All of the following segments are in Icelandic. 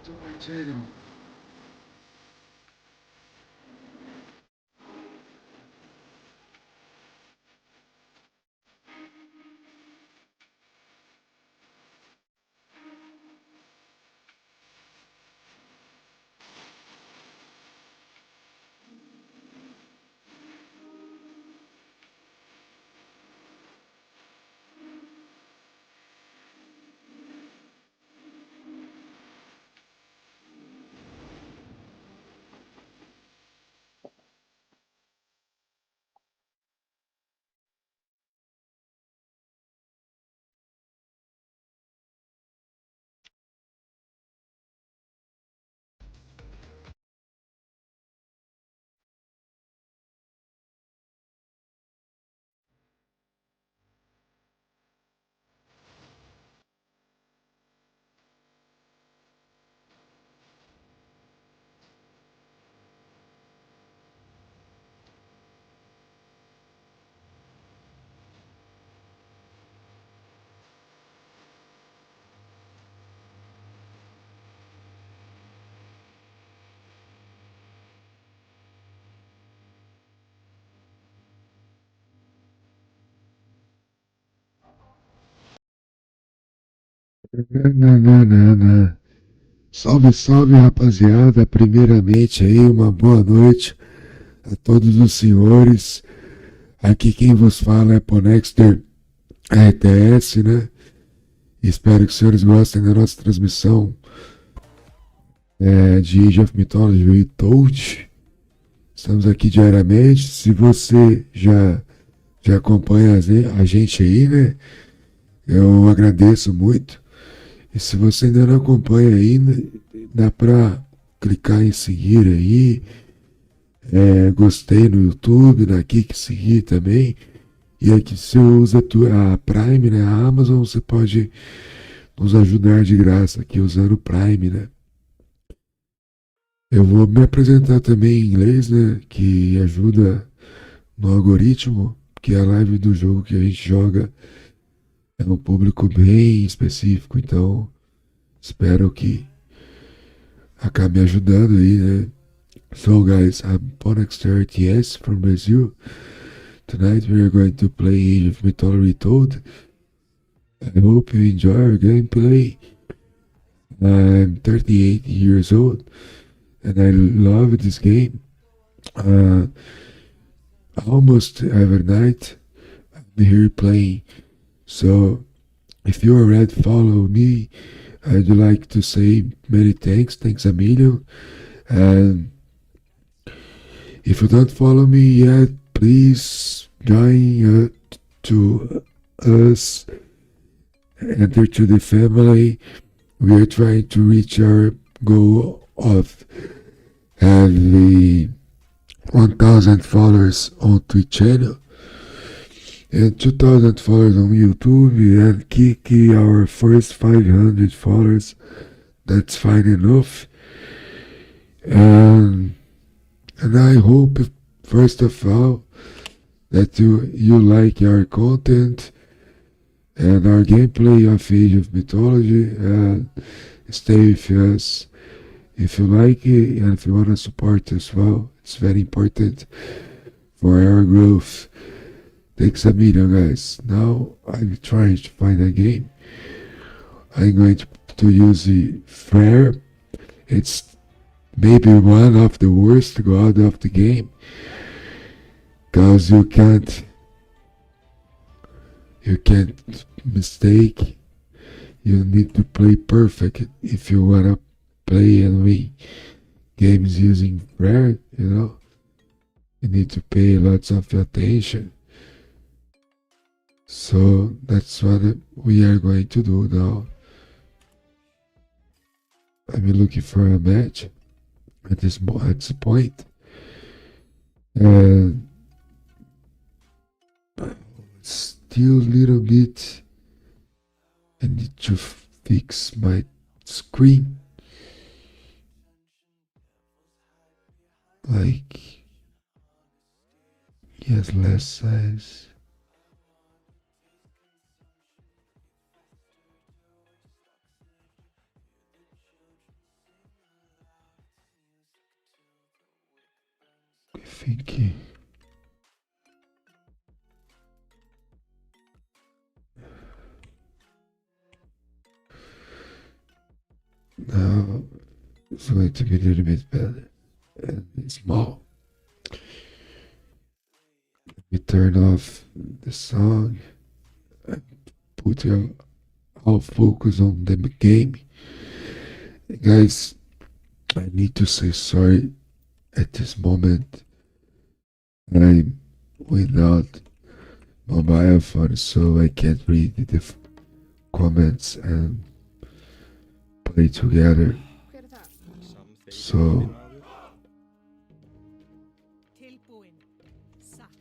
to my channel. Nananana. Salve, salve, rapaziada. Primeiramente aí, uma boa noite a todos os senhores. Aqui quem vos fala é Ponexter RTS, né? Espero que os senhores gostem da nossa transmissão de Age of Mythology Retold. Estamos aqui diariamente. Se você já acompanha a gente aí, né? Eu agradeço muito. E se você ainda não acompanha ainda, dá pra clicar em seguir aí. Gostei no YouTube, na Kik seguir também. E aqui se você usa a Prime, né? A Amazon, você pode nos ajudar de graça aqui usando o Prime, né? Eu vou me apresentar também em inglês, né? Que ajuda no algoritmo, que a live do jogo que a gente joga é um público bem específico, então espero que acabe me ajudando aí, né? So guys, I'm Ponexter TS from Brazil. Tonight we are going to play Age of Mythology Told. I hope you enjoy our gameplay. I'm 38 years old and I love this game. Uh, Almost every night I'm here playing. So if you already follow me, I'd like to say many thanks. Thanks a million. And if you don't follow me yet, please join to us, enter to the family. We are trying to reach our goal of having 1,000 followers on Twitch channel and 2,000 followers on YouTube and Kiki our first 500 followers. That's fine enough. And and I hope first of all that you like our content and our gameplay of Age of Mythology and stay with us if you like it and if you want to support as well. It's very important for our growth. Thanks a million, guys. Now I'm trying to find a game. I'm going to use the Frere. It's maybe one of the worst god of the game because you can't mistake. You need to play perfect if you wanna play and win games using Frere. You need to pay lots of attention. So that's what we are going to do now. I'm looking for a match at this point. And still a little bit. I need to fix my screen. Like, yes, less size. thinking. Now it's going to be a little bit better and small. We turn off the song and put our focus on the game. Guys, I need to say sorry at this moment. I'm without mobile phone, so I can't read the comments and play together. So Tilbúin. Satt.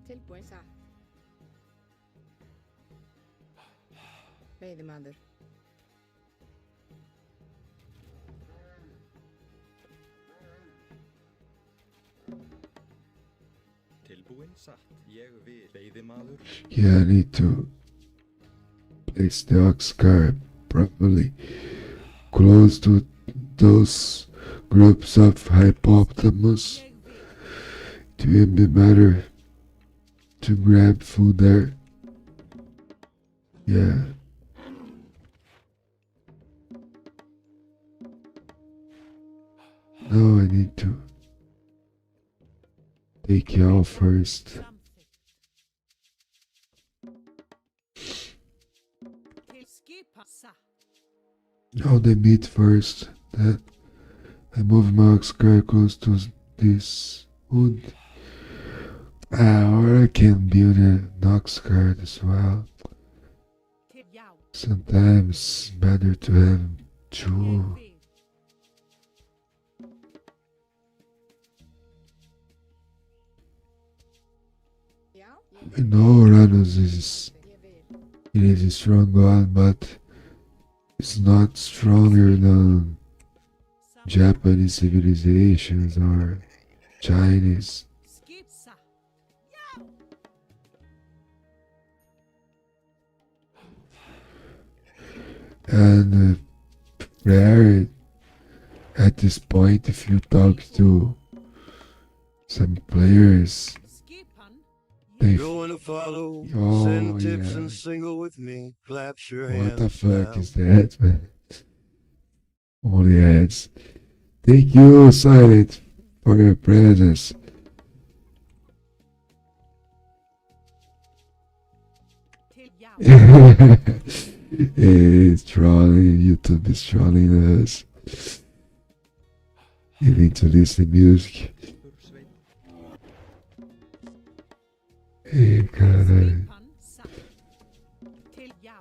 Tilbúin satt. Veiðimaður. Tilbúin satt. Ég vil. Veiðimaður. yeah, I need to place the ox card properly close to those groups of hippopotamus. It will be better to grab food there. Yeah. Now I need to take you out first. Samþykkt. Til skipa. Satt. Now the meat first. Then I move my ox card close to this wood. Or I can build an ox card as well. Til já. Sometimes it's better to have two. Ég vil. Já. I know Uranus is Ég vil. it is a strong god, but it's not stronger than Samþykkt. Japanese civilizations or Chinese. Skip. Satt. Já. And rare at this point, if you talk to some players, Skipan. they You wanna follow? Oh, Send tips yeah. and single with me. Clap your what hands. the fuck now. is that, man? Only ads. Thank you, Silent, for your presence. Til já. It's trolling, YouTube is trolling us. You need to listen to music. Spursveit. Hey, caralho. Skipan. Satt. Til já.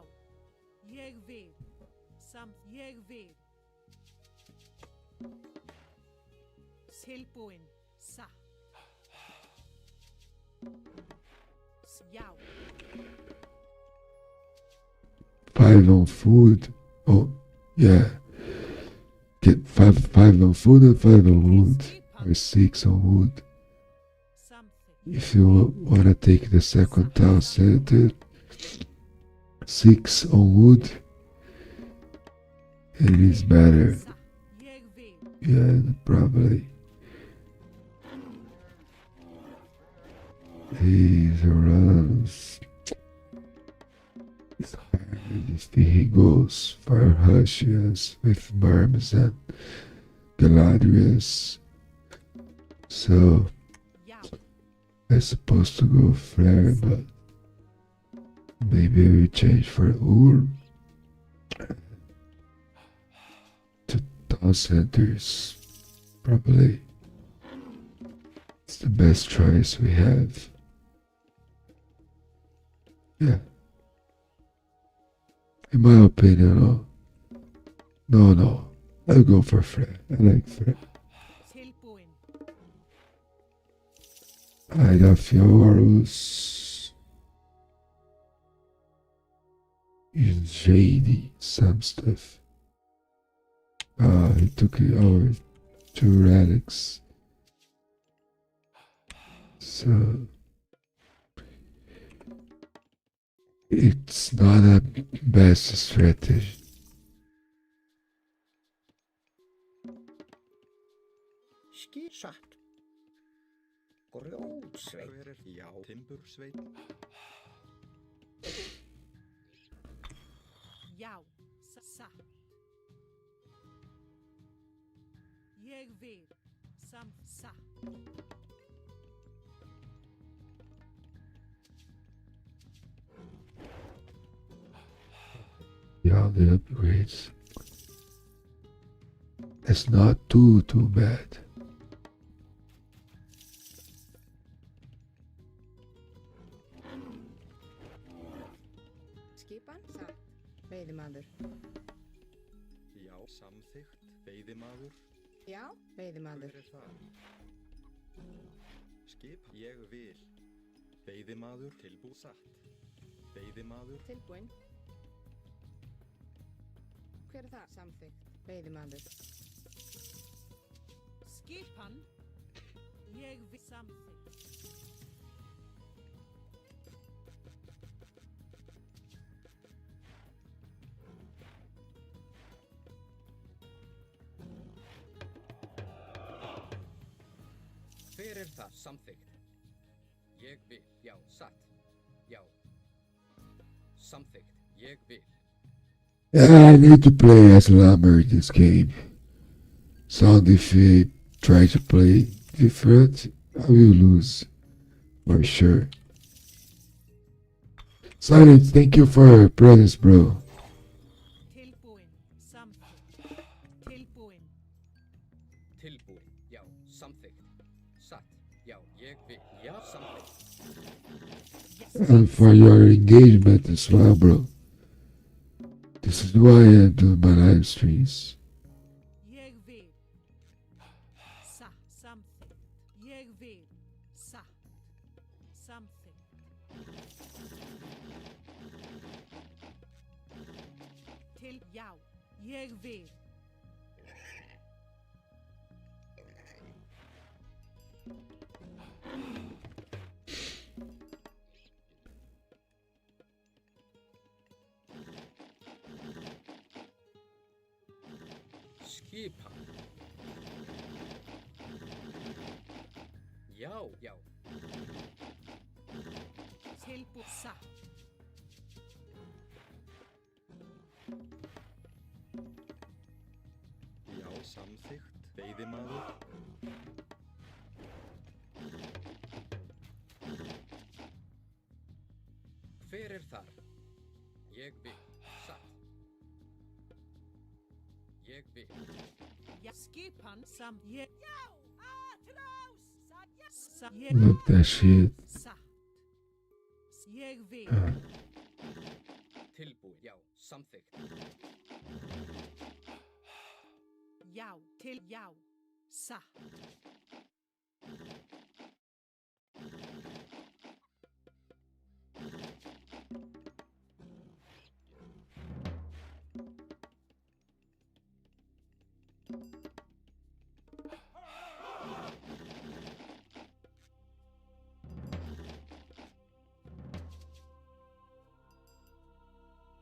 Ég vil. Samt ég vil. Tilbúin. Satt. Já. 5 on food. Oh, yeah. Get five on food and 5 on wood. Or 6 on wood. Samþykkt. If you wanna take the second town center, 6 on wood. It is better. Satt. Ég vil. Yeah, probably. These runs. It's hard if he goes for Russians with Burms and Galadriels. So Já. I'm supposed to go Flare, but maybe we change for Ur to town centers. Probably it's the best choice we have. Yeah. In my opinion, no. I'll go for Flare. I like Flare. Tilbúin. I got Fiorus. In shady, some stuff. He took our 2 relics. So it's not a best strategy. Satt. Grjótsveit. Hver er já, timbursveit? Já, satt. Ég vil, satt. Yeah, the upgrades. That's not too bad. Skipan satt. Veiðimaður. Já, samþykkt. Veiðimaður. Já, veiðimaður. Hver er það? Skip, ég vil. Veiðimaður, tilbúð satt. Veiðimaður, Tilbúinn. Hver er það? Samþykkt. Veiðimaður. Skipan. Ég vil samþykkt. Hver er það? Samþykkt. Ég vil. Já, satt. Já. Samþykkt. Ég vil. I need to play as Lammer this game. So if I try to play different, I will lose. For sure. Silent, thank you for your presence, bro. Tilbúinn, samþykkt. Tilbúinn. Tilbúin. Já, samþykkt. Satt. Já, ég vil. Já, samþykkt. And for your engagement as well, bro. This is why I do my live streams. Ég vil. Samþykkt. Ég vil. Satt. Samþykkt. Já, ég vil. Skipan. Já, já. Tilbúið satt. já, samþykkt. Veiðimaður, Hver er þar? Ég vil. Satt. Ég vil. Já, skipan ég. Já, atrás. Satt. Look that shit. Satt. Ég vil. Tilbúin. Já, samþykkt. Já, já. Satt.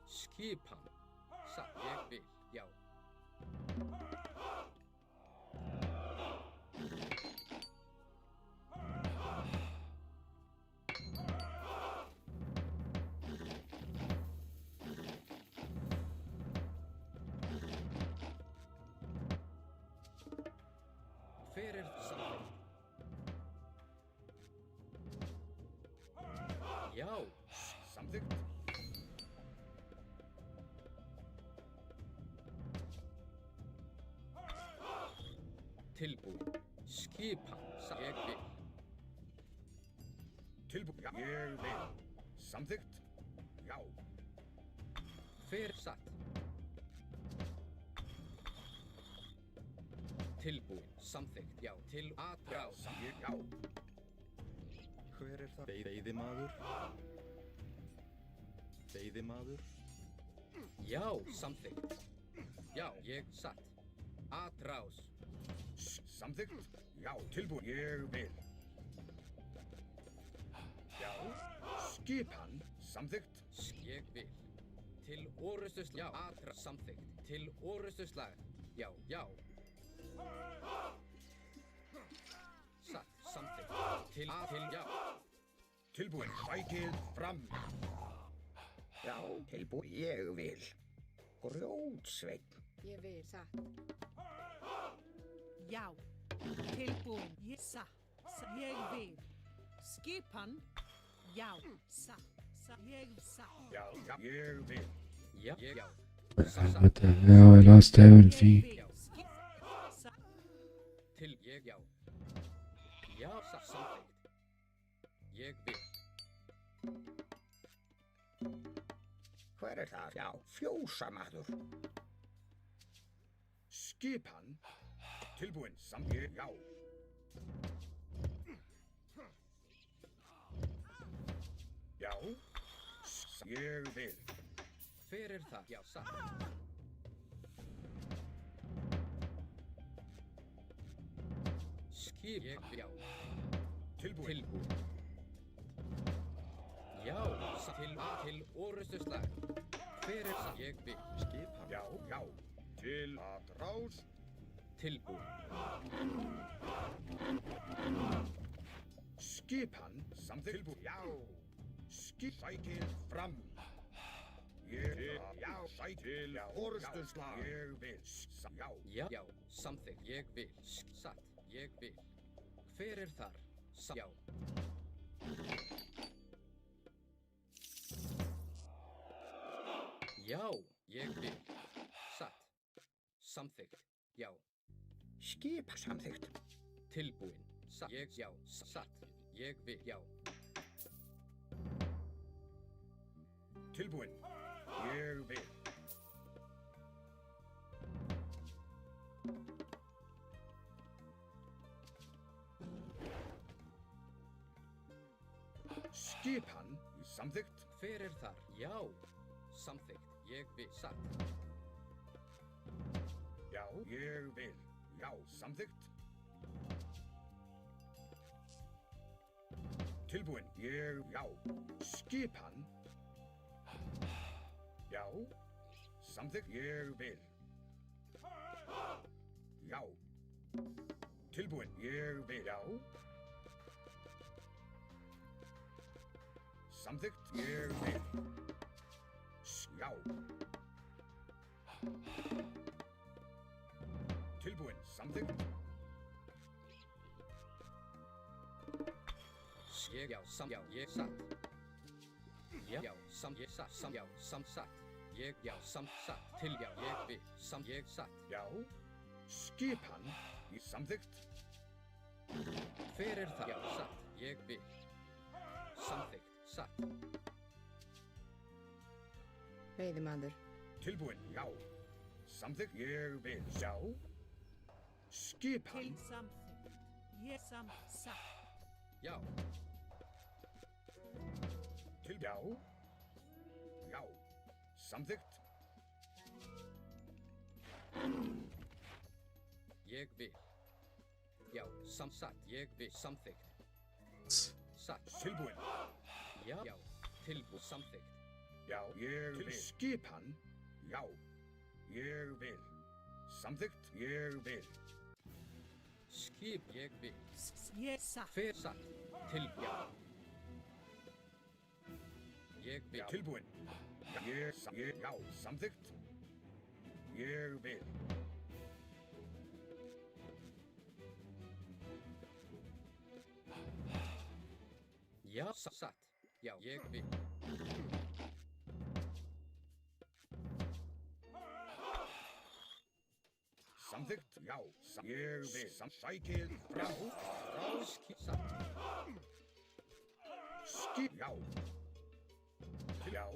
Skipan. Satt. Ég vil. Já. Hver er samþykkt? Já, samþykkt. Tilbúin. Skipan. Satt. Ég vil. Tilbúin. Já, ég vil. Samþykkt. Já. Hver satt? Tilbúin. Samþykkt. Já. Til atrás. Já. hver er það? Veiðimaður, veiðimaður, Já, samþykkt. Já, ég satt. Atrás. Samþykkt. Já, tilbúin. Ég vil. Já. Skipan. Samþykkt. Ég vil. Til orustuslag. Já, atrás. Samþykkt. Til orustuslag. Já, já. samþykkt. Til, já. Tilbúin. Sækið fram. Já, tilbúin. Ég vil. Grjótsveinn. Ég vil, satt. Já. Tilbúin. Ég satt. Ég vil. Skipan. Já. Satt. Ég satt. Já, já. Ég vil. Já, já. What the hell? I lost everything. Ég vil. Satt. Til, ég, já. Já, samþykkt. Ég vil. Hver er það? Já, fjósamaður. Skipan. Tilbúin. Ég, já. Já. Ég vil. Hver er það? Já, satt. Skip, ég, já. Tilbúin. Tilbúin. Já, til orustuslag. Hver er það? Ég vil. Skipan. Já, já. Til að rás. Tilbúin. Skipan. Samþykkt. Tilbúin. Já. Sækið fram. Ég vil. Já. Sækið. Já. Orustuslag. Ég vil. Já. Já, já, samþykkt. Ég vil. Satt. Ég vil. Hver er þar? Já. Já, ég vil. Satt. Samþykkt. Já. Skip samþykkt. Tilbúin. Satt. Ég, já. Satt. Ég vil. Já. Tilbúin. Ég vil. Skipan. Samþykkt. Hver er þar? Já. Samþykkt. Ég vil. Satt. Já. Ég vil. Já. Samþykkt. Tilbúin. Ég, já. Skipan. Já. Samþykkt. Ég vil. Já. Tilbúin. Ég vil. Já. Samþykkt. Ég vil. Já. Tilbúin. Samþykkt. Ég, já, já, ég satt. Já, já, ég satt. Já, satt. Ég, já, satt. Til, já, ég vil. Ég satt. Já. Skipan. Samþykkt. Hver er það? Já, satt. Ég vil. Samþykkt. Satt. Veiðimaður. Tilbúin. Já. Samþykkt. Ég vil. Já. Skipan. Til samþykkt. Ég satt. Já. Til, já. Já. Samþykkt. Ég vil. Já, satt. Ég vil. Samþykkt. Satt. Tilbúin. Já, já. Tilbúin. Samþykkt. Já. Ég vil. Skipan. Já. Ég vil. Samþykkt. Ég vil. Skip. Ég vil. Ég satt. Hver satt? Til, já. Ég vil. Tilbúin. Ég, já. Samþykkt. Ég vil. Já, satt. Já, ég vil. Samþykkt. Já. Ég vil. Sækið frá. Skip. Satt. Skip. Já. Já.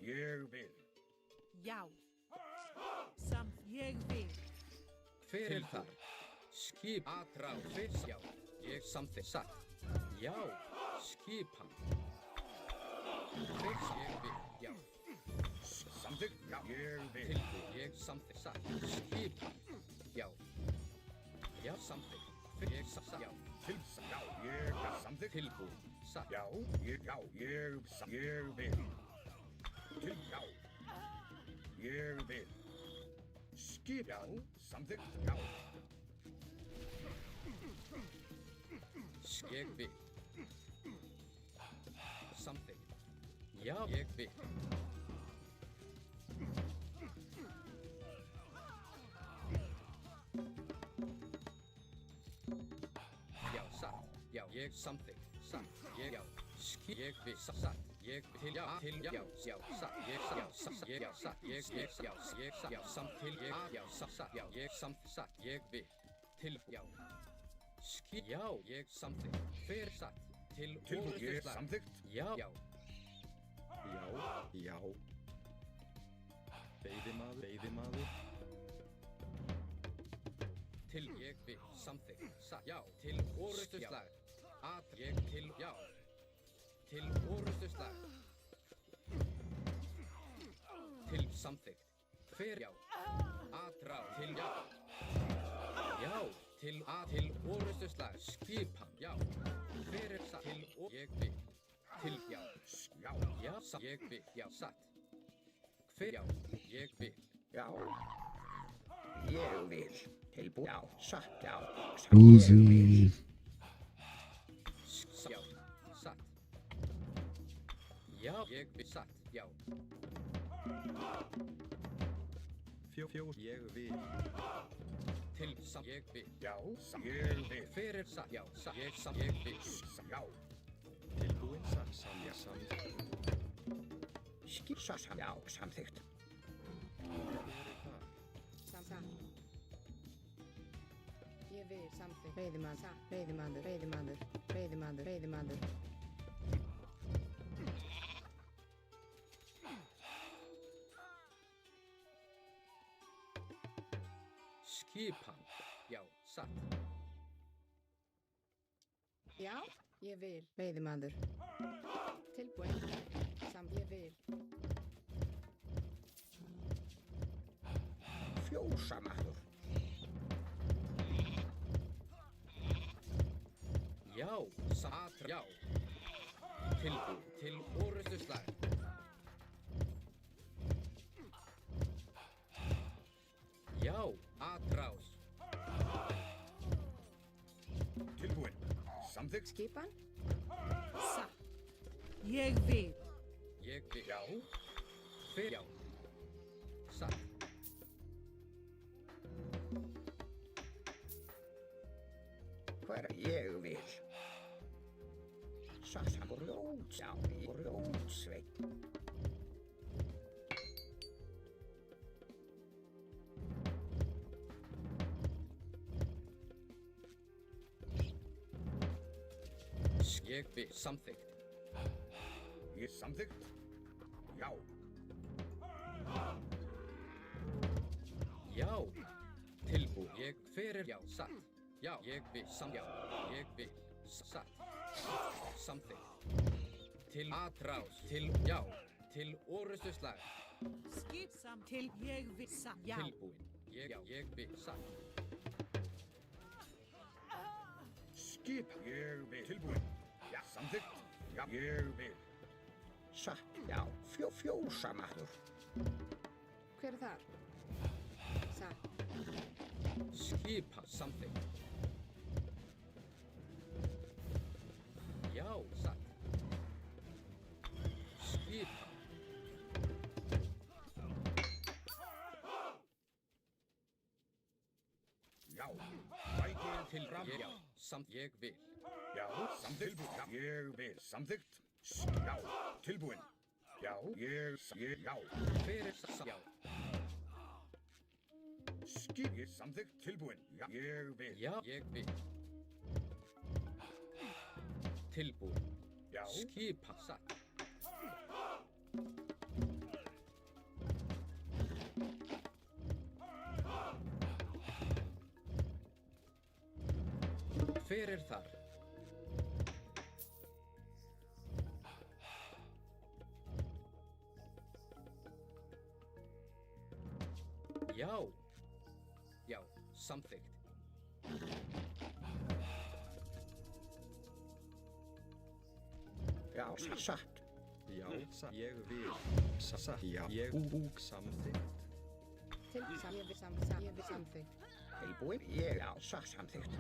Ég vil. Já. Ég vil. Hver er það? Skip. Atrá. Fyrst, já. Ég samþykkt. Satt. Já. Skipan. Fyrst, ég vil. Já. Samþykkt. Já. Ég vil. Tilbúin. Ég samþykkt. Satt. Skipan. Já. Já, samþykkt. Fyrst, ég satt. Já. Til, já. Ég samþykkt. Tilbúin. Satt. Já. Ég vil. Til, já. Ég vil. Skip. Já. Samþykkt. Já. Ég vil. Samþykkt. Já, ég vil. Já, satt. Já, ég samþykkt. Satt. Ég, já. Ég vil. Satt. Ég til, já, til, já, satt. Ég, já, satt. Ég, já, satt. Ég, já, satt. Já, samt til, ég, já, satt. Já, ég samt, satt. Ég vil. Til, já. Já, ég samþykkt. Hver satt. Til Tilbúið, ég orrustuslag. samþykkt. Já, já. Já. Veiðimaður. Til ég vil samþykkt. Satt. Já, til orrustuslag. At ég til, já. Til orrustuslag. Til samþykkt. Hver, já. Atrá, til, já. Já, til orrustuslag. Skipan, já. Hver er satt. Til ég vil. Til, já. Já, satt. Ég vil, já, satt. Hver, já. Ég vil. Já. Ég vil. Tilbúið. Já, satt, já. Uzi. Já, satt. Já, ég vil, satt, já. Ég vil. Til samt, ég vil. Já, ég vil. Hver er satt, já, satt, ég vil. Já. Tilbúin, samþykkt. Skipsa, já, samþykkt. Satt. Ég vil samþykkt. Veiðimaður. Satt. Veiðimaður. Skipan, já, satt. Já, ég vil. Veiðimaður. Tilbúin. Samt ég vil. Fjósamaður. Já, satt, já. Tilbúið, til orrustuslag. Já, atrás. Tilbúin. Samþykkt. Skipan. Satt. Ég vil. Ég vil. Já. Hver, já. Satt. Hver ég vil. Satt, grjót, já, grjótsveit. Ég vil, samþykkt. Ég samþykkt. Já. Já. Tilbúið, ég, hver er, já, satt. Já, ég vil, já, ég vil, satt. Samþykkt. Til atrás, til, já, til orrustuslag. Skip samt til ég vil. Satt. Já. Tilbúin, já, ég vil, satt. Skip. Ég vil. Tilbúin. Já, samþykkt. Já, ég vil. Satt, já, fjósamaður. Hver er þar? Satt. Skipan, samþykkt. Já, satt. Skipan. Já. Sækið Til fram. ég, já, samt ég vil. Já, samþykkt. Já, ég vil. Samþykkt. Já, tilbúin. Já, já. Hver er satt, já. Skip. Ég samþykkt. Tilbúin. Já, ég vil. Já, ég vil. Tilbúin. Já. Skipan, satt. Hver er þar? Já. Já, samþykkt. Já, satt. Já, ég vil. Satt. Já, ég samþykkt. Til samt ég vil samþykkt. Tilbúin, ég, já, satt, samþykkt.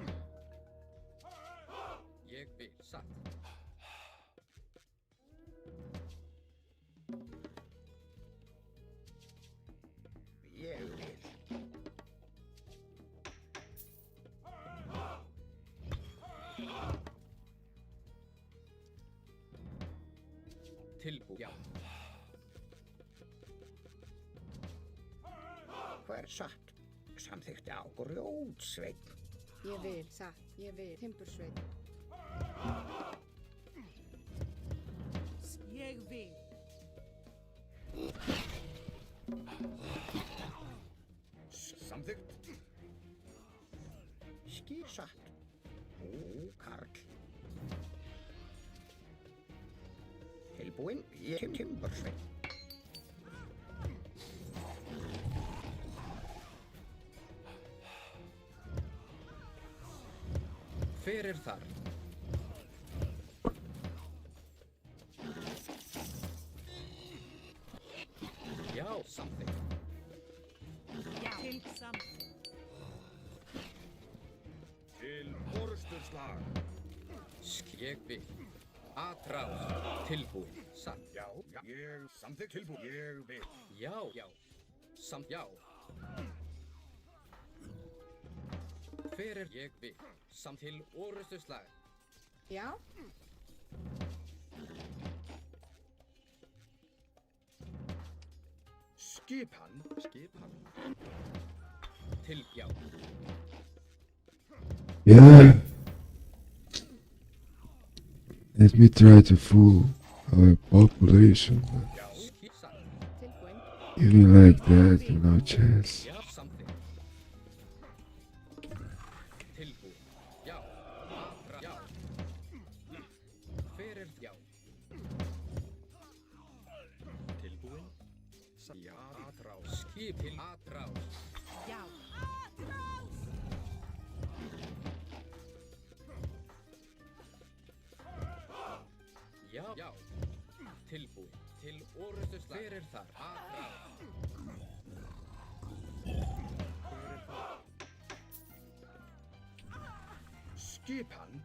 ég vil, satt. Ég vil. Tilbúið, já. Hver satt? Samþykti á grjótsveinn. Ég vil, satt, ég vil, timbursveit. Ég vil. Samþykkt. Skýrsatt. Karl. Tilbúinn, ég timbursveinn. Hver er þar? Já, samþykkt. Já. Til samþykkt. Til orðsturslag. Ég vil. Atrás. Tilbúið, satt. Já, ég samþykkt tilbúið. Ég vil. Já, já. Já. Hver er ég vil? Til orrustuslag. Já, Skipan. Til, já. Yeah. Let me try to fool our population. Satt. tilbúinn. Even like that, no chance. Já, samþykkt. Tilbúið. Já. Já. Hver er já? Tilbúinn. Já, atrás. Skip til atrás. Já. Já. Já. Tilbúið. Til orrustuslag. Hver er þar? Atrás. Skipan.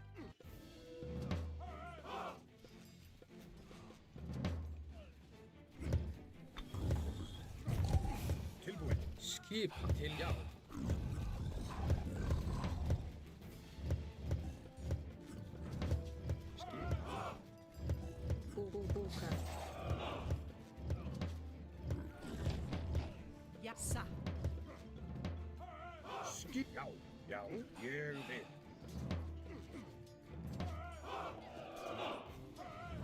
Tilbúinn. Skip til já. Búkar. Já, satt. Já, ég vil.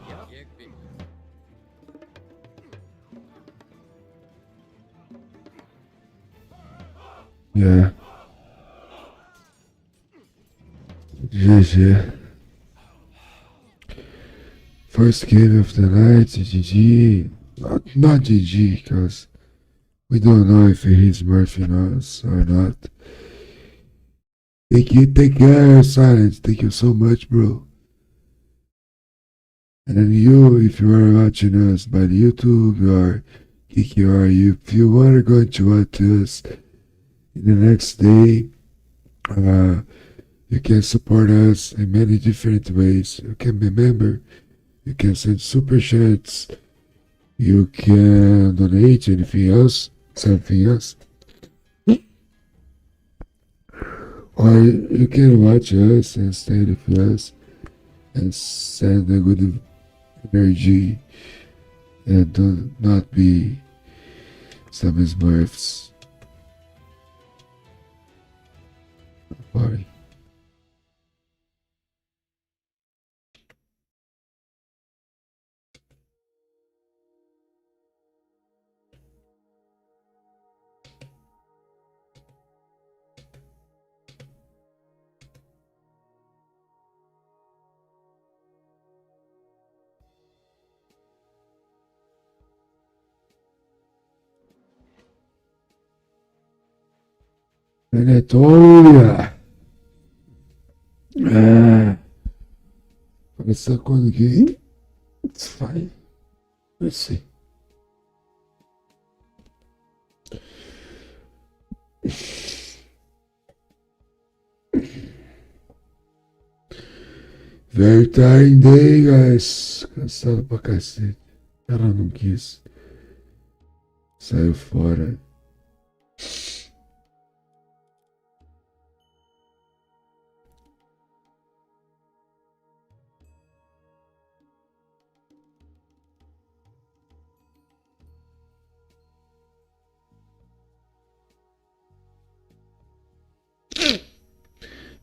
Já, ég vil. Yeah. GG. First game of the night, GG. Not GG, because we don't know if he's smurfing us or not. Thank you, Silence. Thank you so much, bro. And you, if you are watching us by the YouTube or Kiki, or if you want to go to watch us in the next day, you can support us in many different ways. You can be a member, you can send super chats, you can donate anything else, something else. Or you can watch us and stay with us and send a good energy and do not be some smurfs. Sorry. Anatolia. But it's not going to game. It's fine. Let's see. Vertine Day, guys. Cansado pra cacete. Ela não quis. Saiu fora.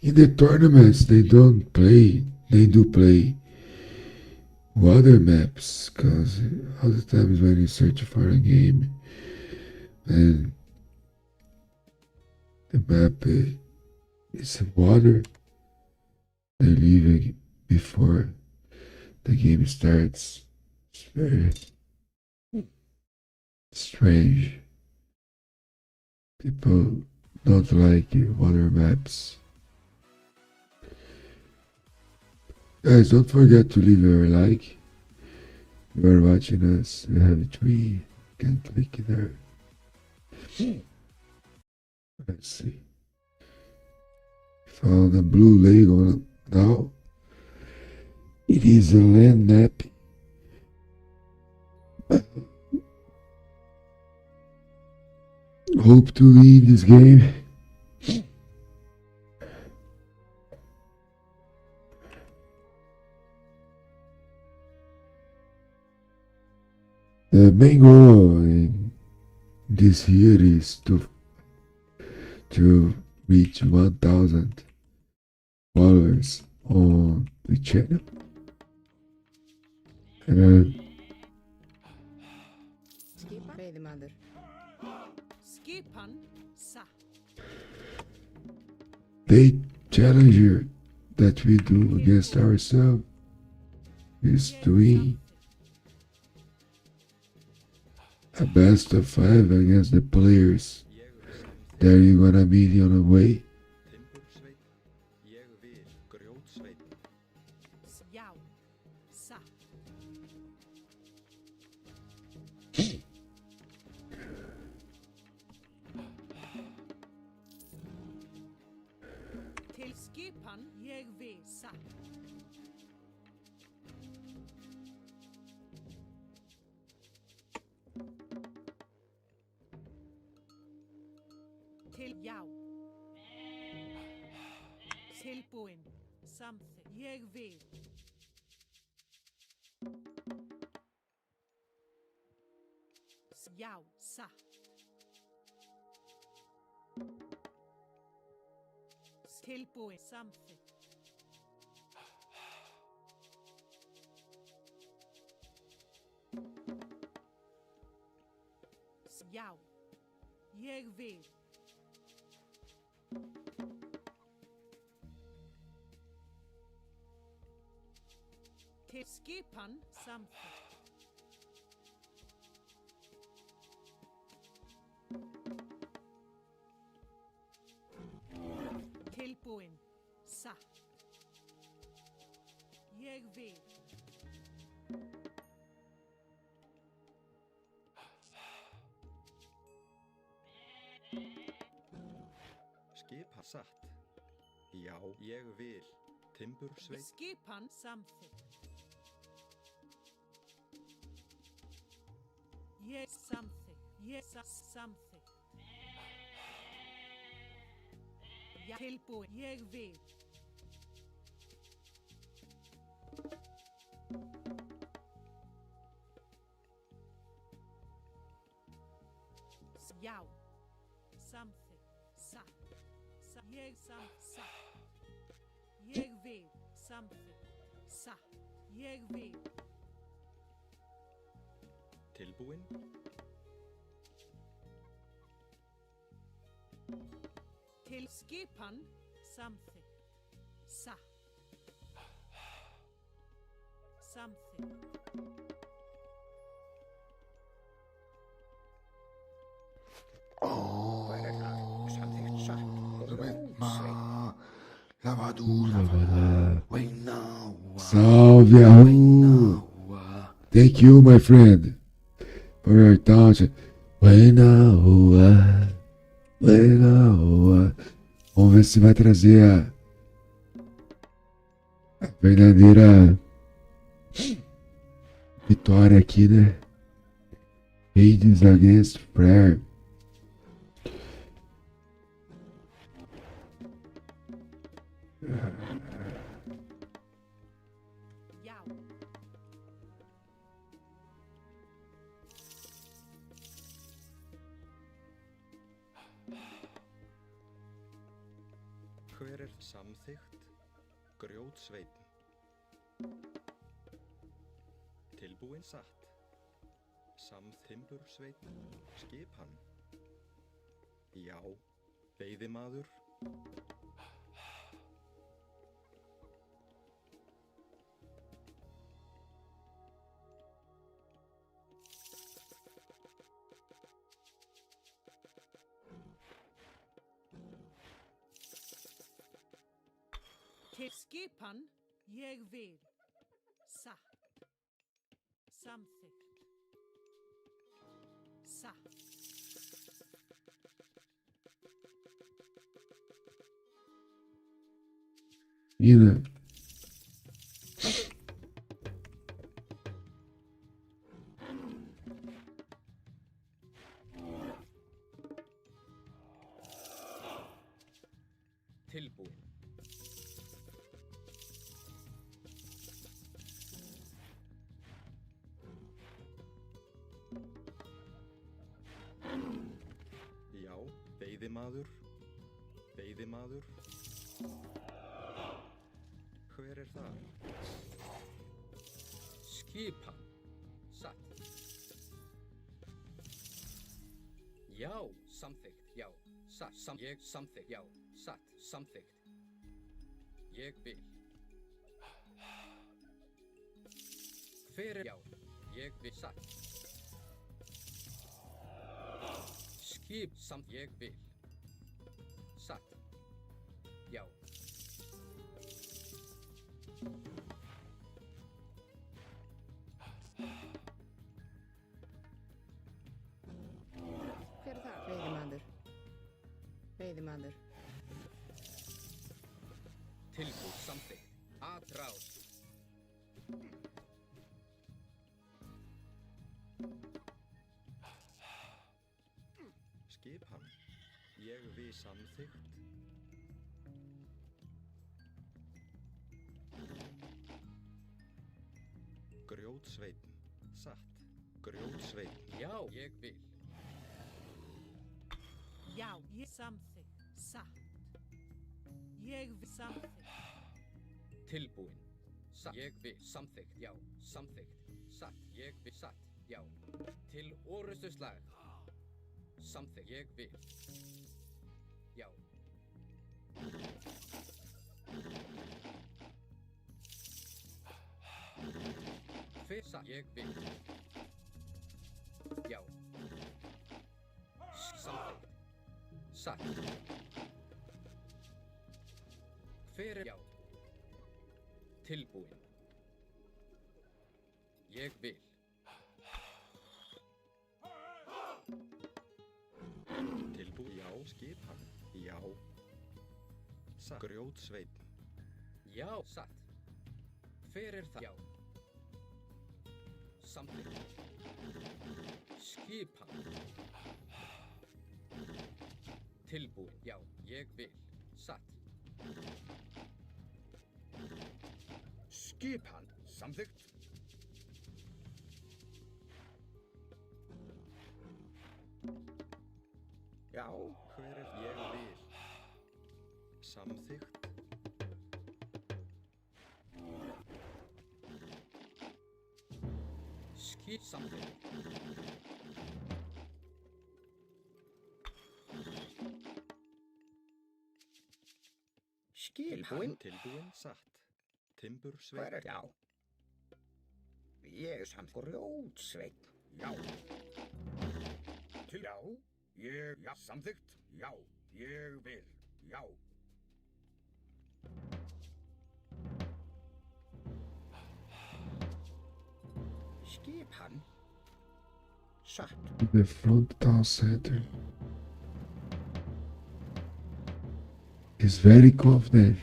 In the tournaments, they do play water maps, because all the times when you search for a game and the map is water, they leave it before the game starts. It's very strange. People don't like water maps. Guys, don't forget to leave your like. If you are watching us, we have a tree. You can click there. Let's see. Found a blue Lego now. It is a land map. Hope to win this game. The main goal in this year is to reach 1,000 followers on the channel. And Skipa. Veiðimaður. Skipan sa. the challenge that we do against ourselves is to win a best of 5 against the players that you're gonna meet on the way. Timbursveinn. Ég vil. Grjótsveinn. Já. Sa. Til skipan ég vil sa. Til já. Tilbúin. Samþykkt. Ég vil. Já. Satt. Tilbúin. Samþykkt. Já. Ég vil. Til skipan samþykkt. Tilbúin. Satt. Ég vil. Skipa satt. Já, ég vil. Timbursveinn. Skipan samþykkt. Ég samþykkt. Ég samþykkt. Ja, tilbúin. Ég vil. Já. Samþykkt. Satt. Ég satt. Ég vil. Samþykkt. Satt. Ég vil. Tilbúin. Til skipan samþykkt. Satt. Samþykkt. Væri það samþykkt satt. Grjótsveinn. Lavadura. Wainawa. Salve, Yahoo! Thank you, my friend, for your taunt. Vai na rua, vai na rua. Vamos ver se vai trazer Verdadeira vitória aqui, né? Hades against Freyr. Yao. Hver er samþykkt? Grjótsveitn. Tilbúin satt. Samþimbursveitn. Skipan. Já. Veiðimaður. Til skipan ég vil. Satt. Samþykkt. Satt. Ina. Tilbúin. Já. Veiðimaður. Veiðimaður. Hver er það? Skipan. Satt. Já, samþykkt. Já, satt. Ég samþykkt. Já, satt. Samþykkt. Ég vil. Hver er já? Ég vil. Satt. Skip samt. Ég vil. Satt. Já. Hver er það? Veiðimaður. Veiðimaður. Tilbúið samþykkt. Atrás. Skipan. Ég við samþykkt. Grjótsveitn. Satt. Grjótsveitn. Já, ég vil. Já, ég samþykkt. Satt. Ég vil samþykkt. Tilbúin. Satt. Ég vil. Samþykkt. Já. Samþykkt. Satt. Ég vil. Satt. Já. Til orustu slag. Samþykkt. Ég vil. Já. Hver satt. Ég vil. Já. Samþykkt. Satt. Hver er já? Tilbúin. Ég vil. Tilbúin. Já. Skipan. Já. Satt. Grjótsveitn. Já, satt. Hver er það? Já. Samþykkt. Skipan. Tilbúin. Já, ég vil. Satt. Skipan. Samþykkt. Já. Hver er ég vil? Samþykkt. Samþykkt. Skilbúinn. Tilbúin. Satt. Hver Timbursveitn. er já? Ég er samt grjótsveitn. Já. Til já. Ég já. Samþykkt. Já. Ég vil. Já. Skipan. Satt. The frontal center. He's very confident.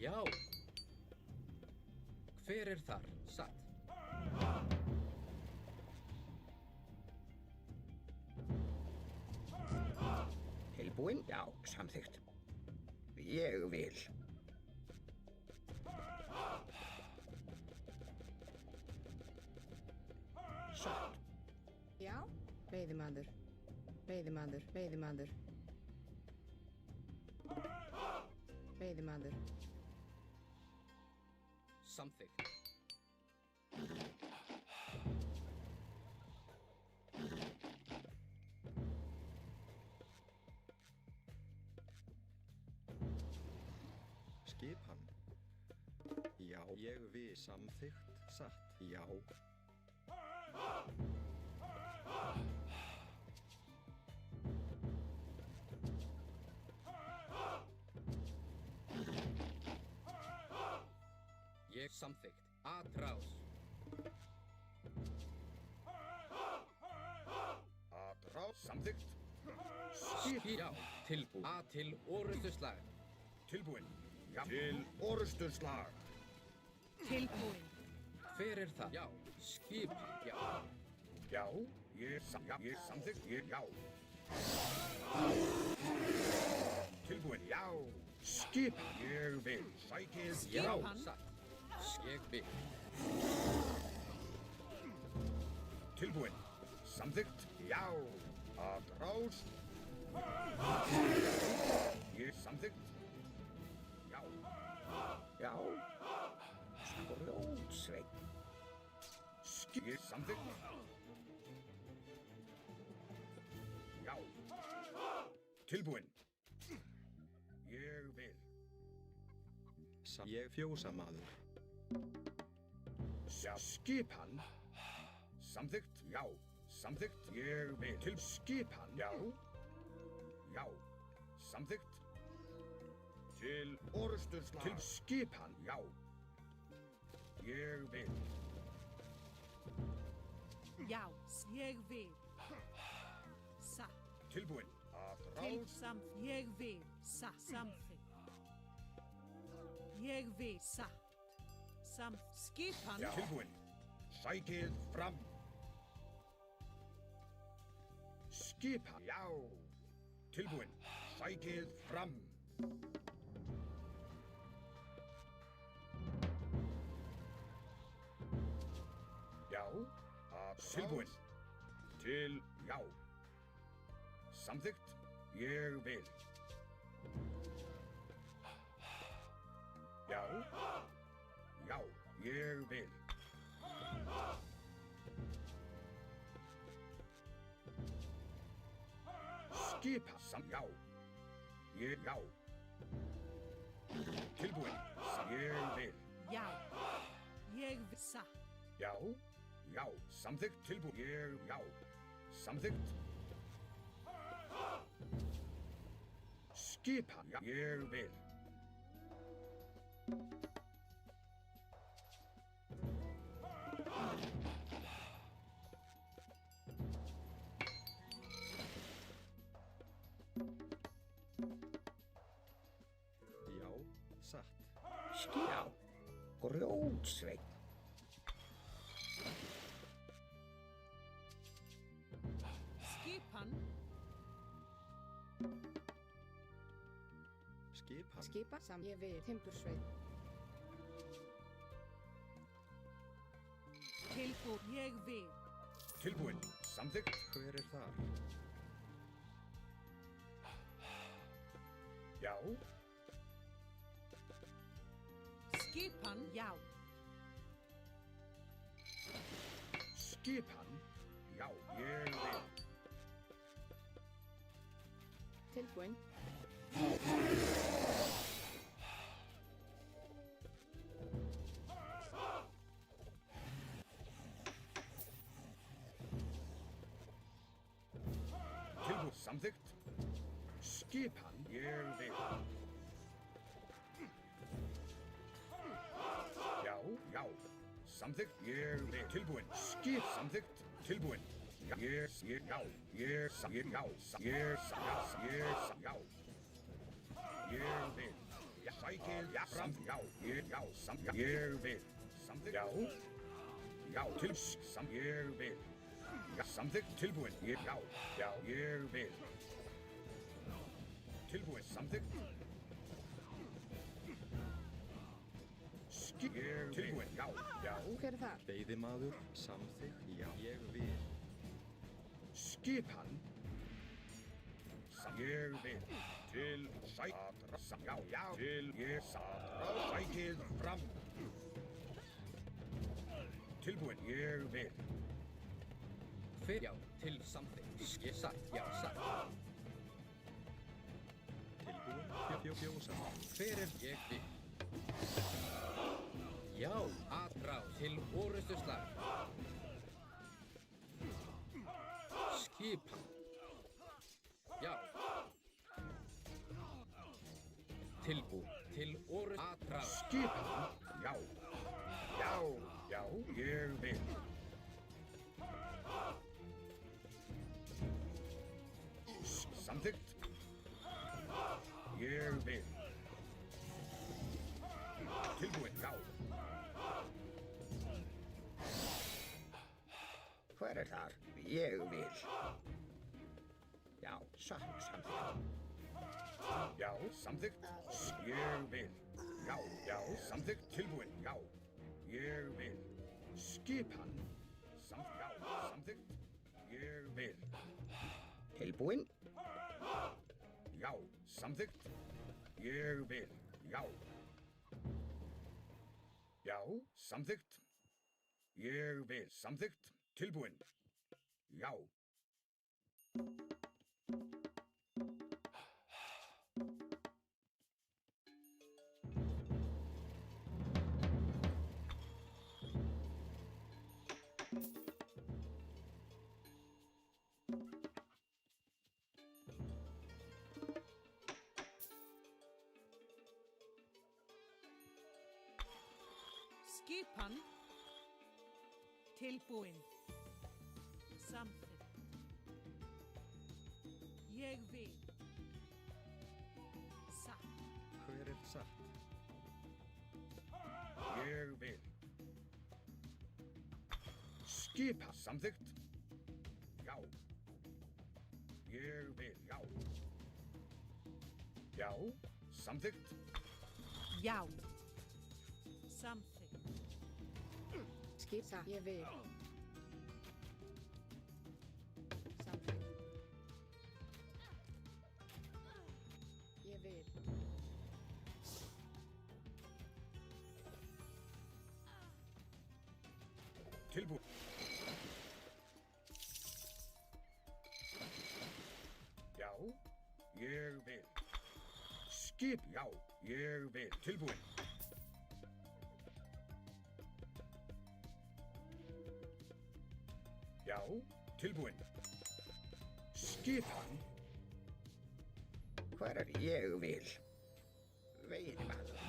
Já. Hver þar? Satt. Tilbúin? Já, samþykkt. Ég vil. Satt. Já. Veiðimaður. Veiðimaður. Veiðimaður. Veiðimaður. Samþykkt. Skipan. Já, ég vil. Samþykkt. Satt. Já. Ég samþykkt. Atrás. Atrás. Samþykkt. Já. Tilbúin. A til orustuslag. Tilbúin. Já. Til orustuslag. Tilbúin. Hver það? Já. Skipan. Já. Já. Ég samþykkt. Já. Tilbúin. Já. Skipan. Ég vil. Sækið. Já. Skipan. Satt. Ég vil. Tilbúin. Samþykkt. Já. Atrás. Ég samþykkt. Já. Já. Grjótsveinn. Ég samþykkt. Já. Tilbúin. Ég vil. Ég fjósamaður. Já. Skipan. Samþykkt. Já. Samþykkt. Ég vil. Til skipan. Já. Já. Samþykkt. Til orustuslag. Til skipan. Já. Ég vil. Já. Ég vil. Satt. Tilbúin. Til Atrás. ég vil. Satt. Samþykkt. Ég vil. Satt. Skipan. Já. Tilbúin. Sækið fram. Skipan. Já. Tilbúin. Sækið fram. Já. Tilbúin. Til já. Samþykkt. Ég vil. Já. Já. Ég vil. Skipa já. Ég já. Tilbúin. Ég vil. Já. Ég vil. Satt. Já. Já. Samþykkt. Tilbúin. Ég já. Samþykkt. Skipa já. Ég vil. Já, satt. Já. Grjótsveinn. Skipan. Skipan. Skipa. Ég vil. Timbursveinn. Tilbúin. Ég vil. Tilbúin. Samþykkt. Hver þar? Já. Skipan. Já. Skipan. Já. Ég vil. Tilbúin. Tilbúin. Samþykkt. Skipan. Ég vil. Já. Já. Samþykkt. Ég vil. Tilbúin. Skip. Samþykkt. Tilbúin. Já. Ég já. Ég já. Ég já. Ég já. Ég vil. Já. sækið fram. Já, ég vil. Samþykkt. Já. Já, ég vil. Já, samþykkt. Tilbúin. Já, ég vil. Tilbúin. Samþykkt. Tilbúin. Já. Hver er þar? Veiðimaður, samþykkt, já, ég vil. Skipan. Ég vil. Til sætra. Já. Til ég sætra. Sækið fram. Tilbúin. Ég vil. Hver já, til samþykkt. Ég satt, já, satt. Tilbúin, fjósa. Hver er ég vil? Já, aðrá til orustuslag. Skipan. Já. Tilbúin til aðrá. Skipan. Já. Já, ég vil. Samþykkt. Ég vil. Tilbúin, já. Hver er þar? Ég vil. Já, samþykkt. Já, samþykkt. Ég vil. Já, samþykkt. Tilbúin, já. Ég vil. Skipan. Samþykkt. Ég vil. Tilbúin. Já, samþykkt. Ég vil. Já. Já, samþykkt. Ég vil. Samþykkt. Tilbúin. Já. Skipan. Tilbúin. Samþykkt. Ég vil. Satt. Hver er satt? Ég vil. Skipan. Samþykkt. Já. Ég vil. Já. Já. Samþykkt. Já. Samþykkt. Skip, ég vil. Samþykkt. Ég vil. Tilbúin. Já, ég vil. Skip, já, ég vil. Tilbúin. Já, tilbúin. Skipan. Hver er ég vil? Veiðimaður.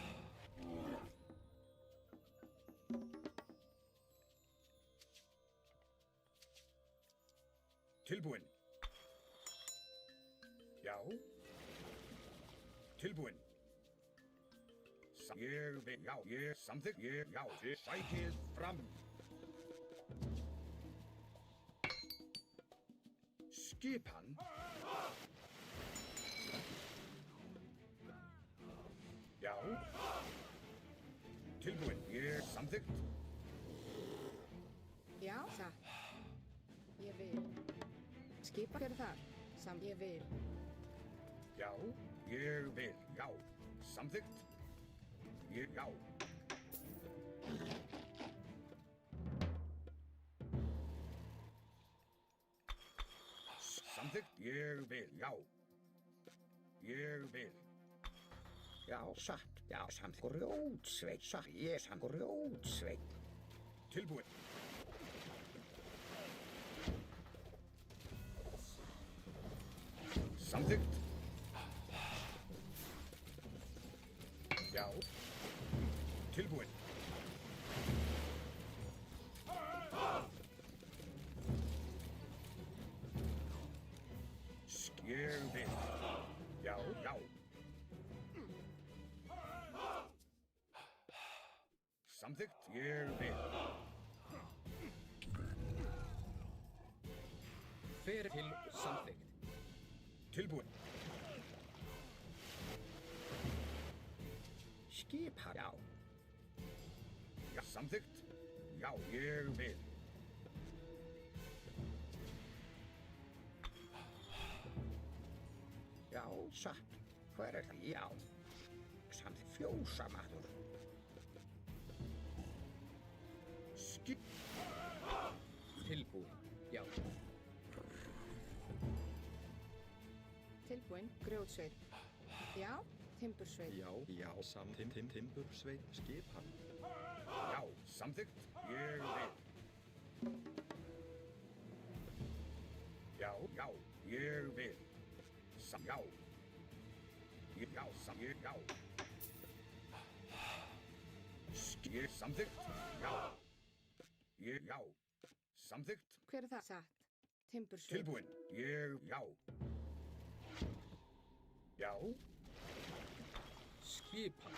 Tilbúin. Já. Tilbúin. Ég vil. Já, ég samþykkt. Ég, já, sækið fram. Skipan. Já. Tilbúin. Ég samþykkt. Já, satt. Ég vil. Skipa, hver er þar? Ég vil. Já, ég vil. Já. Samþykkt. Ég, já. Samþykkt. Ég vil. Já. Ég vil. Já, satt. Já, samþykkt. Grjótsveit. Satt. Ég samþykkt. Grjótsveit. Tilbúin. Samþykkt. Já. Tilbúin. Ég vil. Já, já. samþykkt, ég vil. Fer til samþykkt. Tilbúin. Skipan, já. Já, samþykkt. Já, ég vil. Já, satt. Hver er það? Já. Samt fjósamaður. Skip. Tilbúin. Já. Tilbúin, grjótsveit. Já, timbursveit. Já, timbursveit, skipan. Já, samþykkt, ég vil. Já, ég vil. Já. Já, já. Ég samþykkt, já. Já. Samþykkt, Hver er það? Satt. Timbursveit. tilbúin, já. Já, Skipan.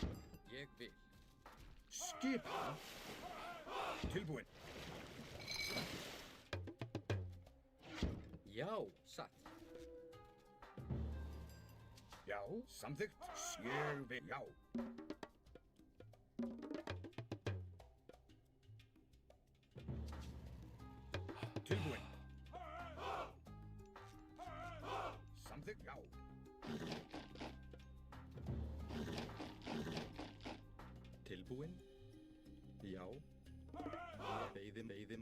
Ég vil. skipan, tilbúin. Já, satt. Já, samþykkt, ég vil, já. Tilbúin. Samþykkt, já. Tilbúin. Já.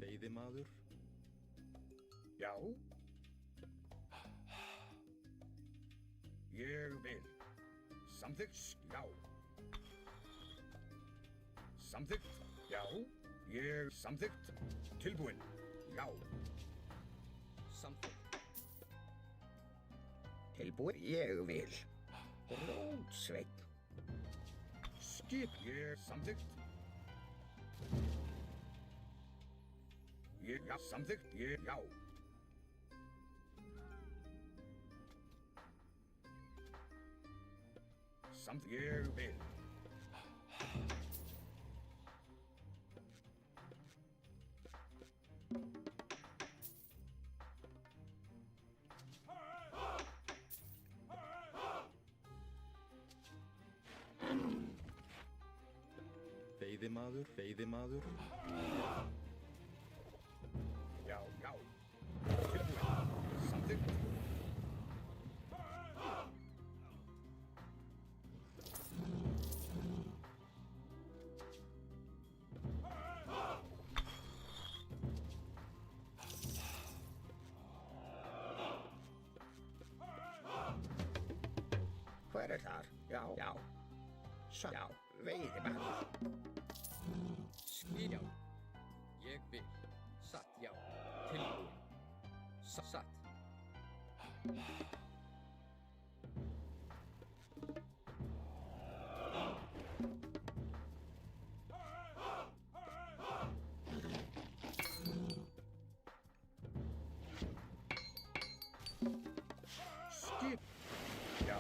Veiðimaður. Já. Ég vil. Samþykkt, já. Samþykkt, já. Ég samþykkt, tilbúin, já. Samþykkt. Tilbúin, ég vil. Grjótsveit. Skip, ég samþykkt. Ég, já, samþykkt, ég, já. Samt ég vil. Veiðimaður. Já. Tilbúin. Samþykkt. Hver er þar? Já. Satt, já. Veiðimaður. Já. Ég vil. Satt, já. Tilbúin. Satt. Skip. Já.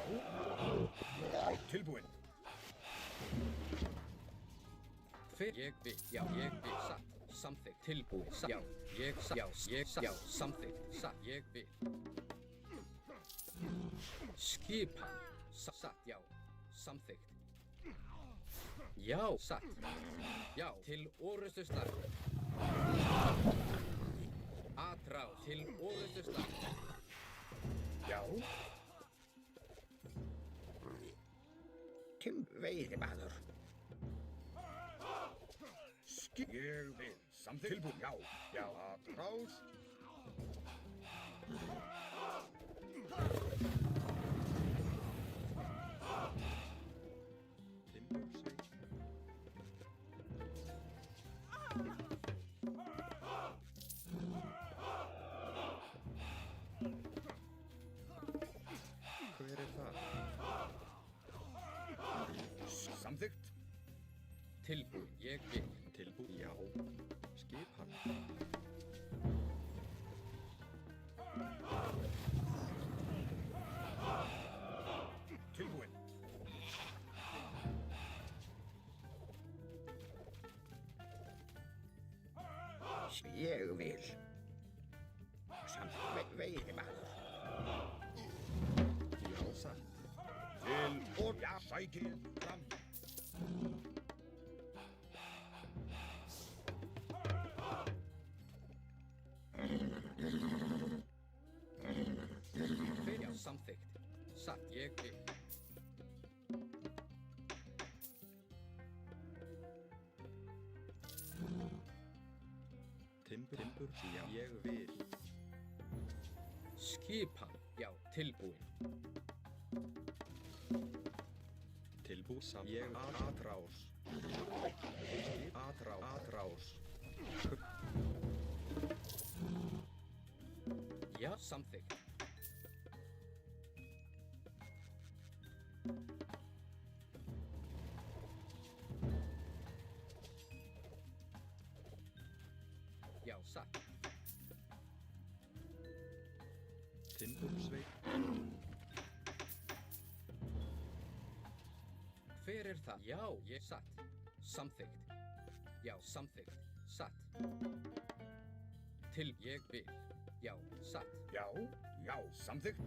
Tilbúin. Ég vil. Já, ég vil. Satt. Samþykkt. Tilbúin. Satt. Já. Já. Samþykkt. Satt. Ég vil. Skipan. Satt. Já. Samþykkt. Já. Satt. Já. Til orrustuslag. Atrá. Til orrustuslag. Já. Veiðimaður. Skip. Ég vil. Samþykkt. Tilbúin. Já. Atrás. Timbursveit. Hver er það? Samþykkt. Tilbúin. Ég vil. Tilbúin. Já. Skipan. Tilbúin. Ég vil. Samt veiðimaður. Já, satt. Til og já, sækið fram. Hver já, samþykkt. Satt, ég vil. Timbur, já, ég vil. Skipan, já, tilbúin. Tilbú sam ég atrás. Atrás. Já, samþykkt. Já, satt. Timbursveit. Hver er það? Já, ég satt. Samþykkt. Já, samþykkt. Satt. Til ég vil. Já, satt. Já, samþykkt.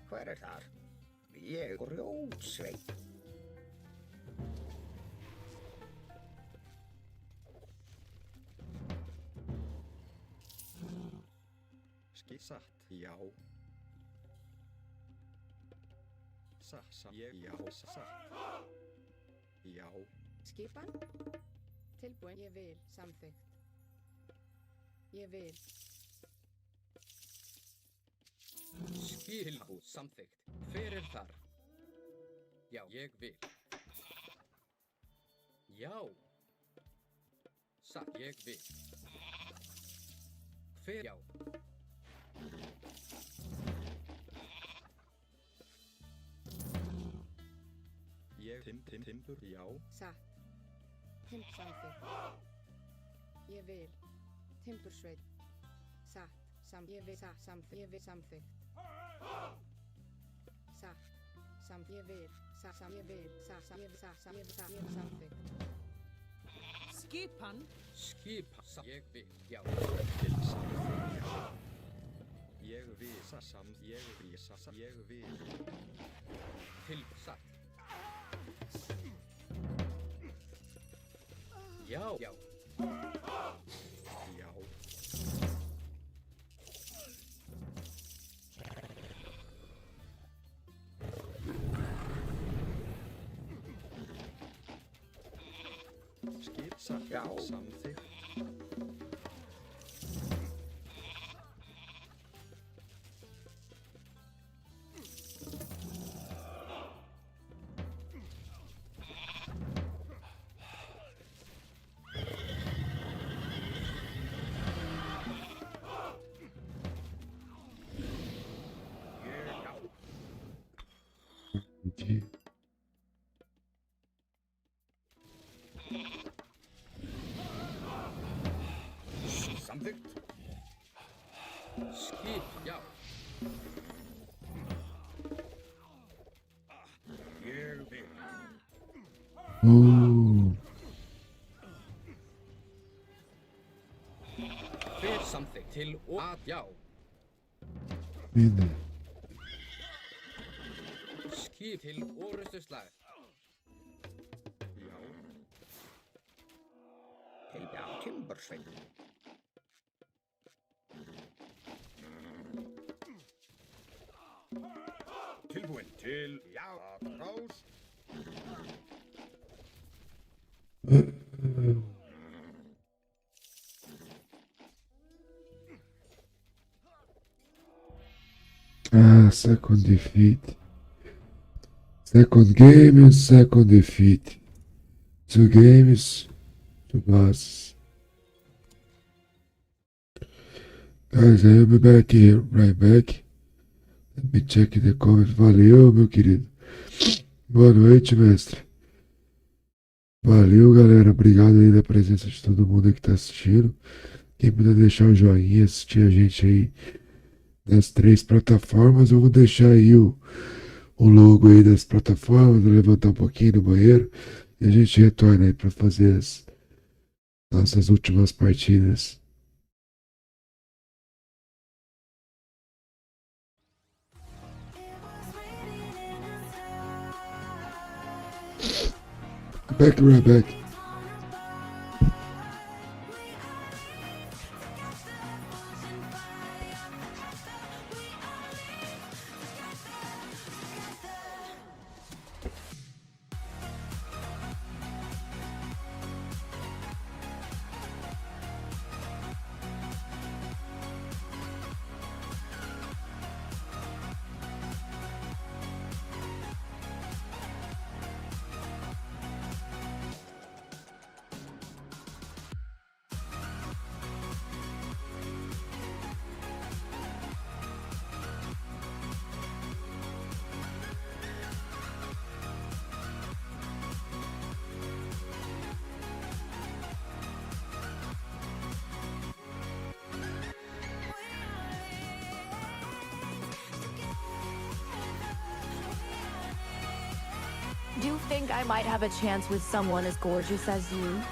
Hver er þar? Ég grjótsveit. Satt, já. Satt, ég, já, satt. Já. Skipan? Tilbúin. Ég vil. Samþykkt. Ég vil. Tilbúið, samþykkt. Hver er þar? Já, ég vil. Já. Satt, ég vil. Hver, já. Ég, timbur, já. Satt. Samþykkt. Ég vil. Timbursveit. Satt. Ég vil. Samþykkt. Ég vil. Samþykkt. Satt. Ég vil. Ég vil. Ég vil. Samþykkt. Skipan. Skipan, ég vil. Já. Til samþykkt, já. Ég vil, ég vil. Til, satt. Já. Já. Já. Skip, satt, Já. samþykkt. Entendi. Samþykkt. Skip, já. Ég vil. Hver samþykkt til og að, já. Mina. Skip til orustuslag. Já. Til já, timbursveit. Tilbúin til já, atrás. Second defeat. Second game, second defeat. 2 games, 2 losses. Guys, I'll be back here, right back. Let me check the comment. Valeu, meu querido. Boa noite, mestre. Valeu, galera. Obrigado aí da presença de todo mundo que tá assistindo. Quem puder deixar o joinha, assistir a gente aí das três plataformas. Eu vou deixar aí o logo aí das plataformas, vou levantar um pouquinho no banheiro e a gente retorna aí para fazer as nossas últimas partidas. Back right back. Do you think I might have a chance with someone as gorgeous as you?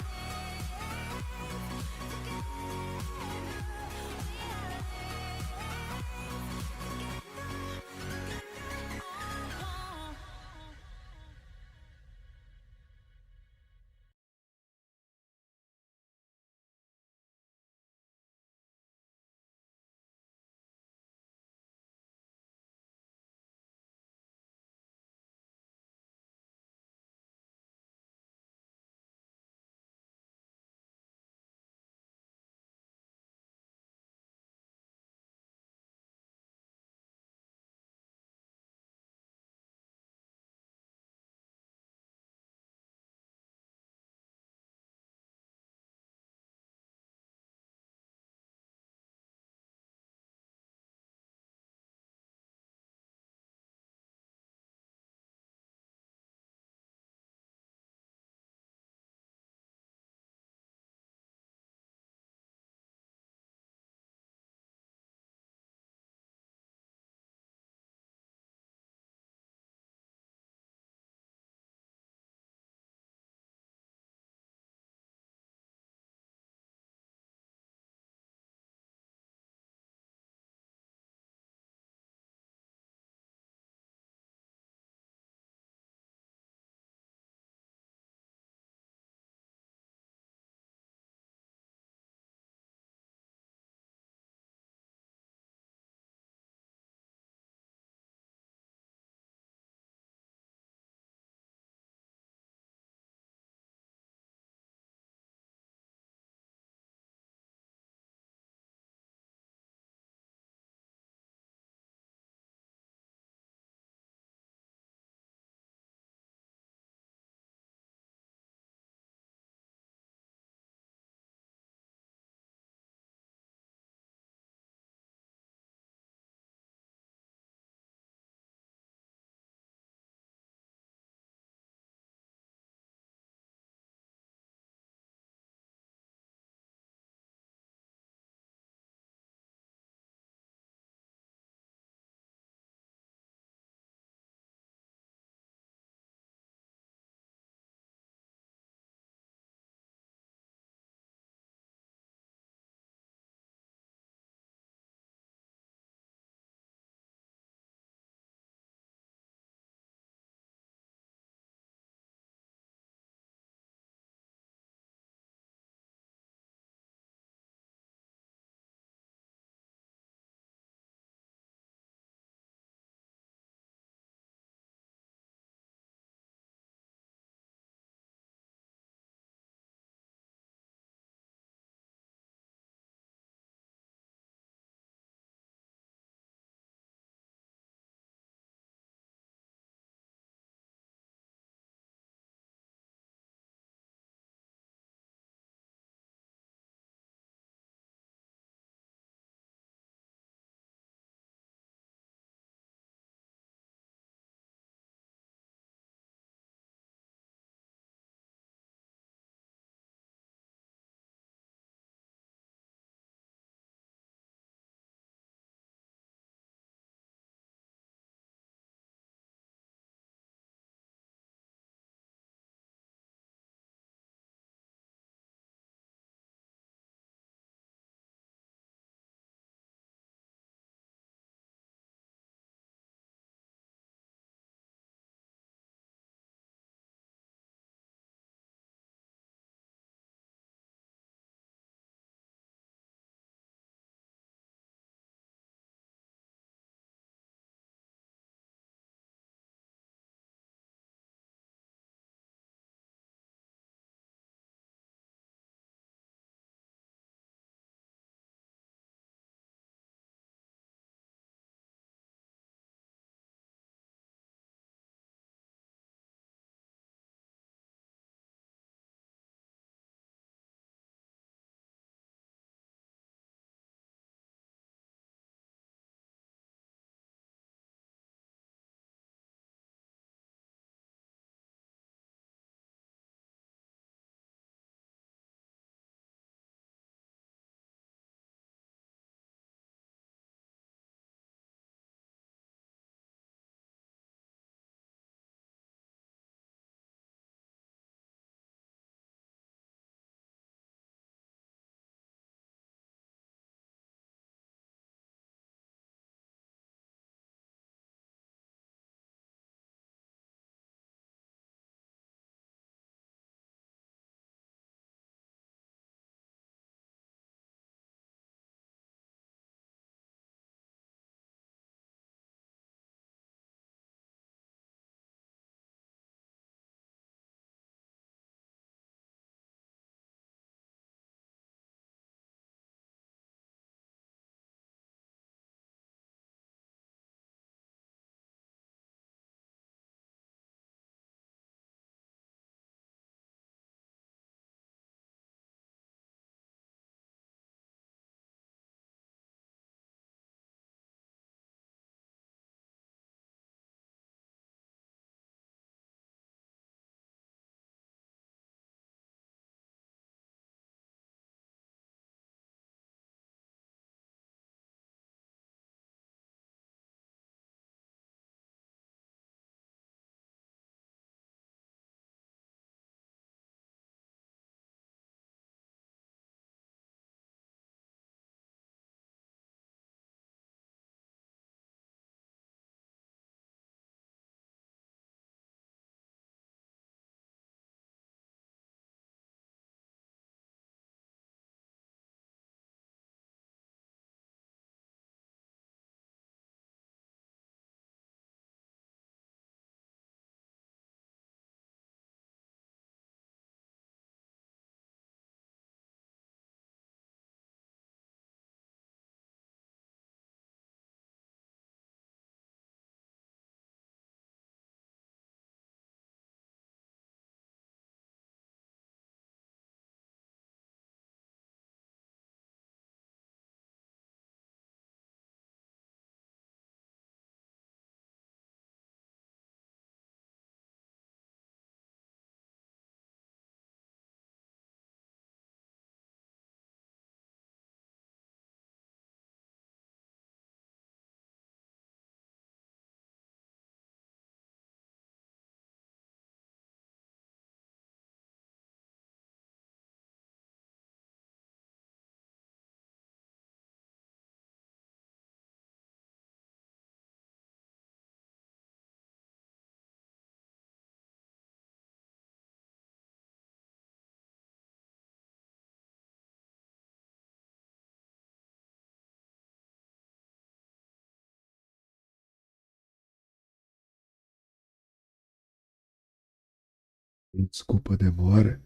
Desculpa a demora.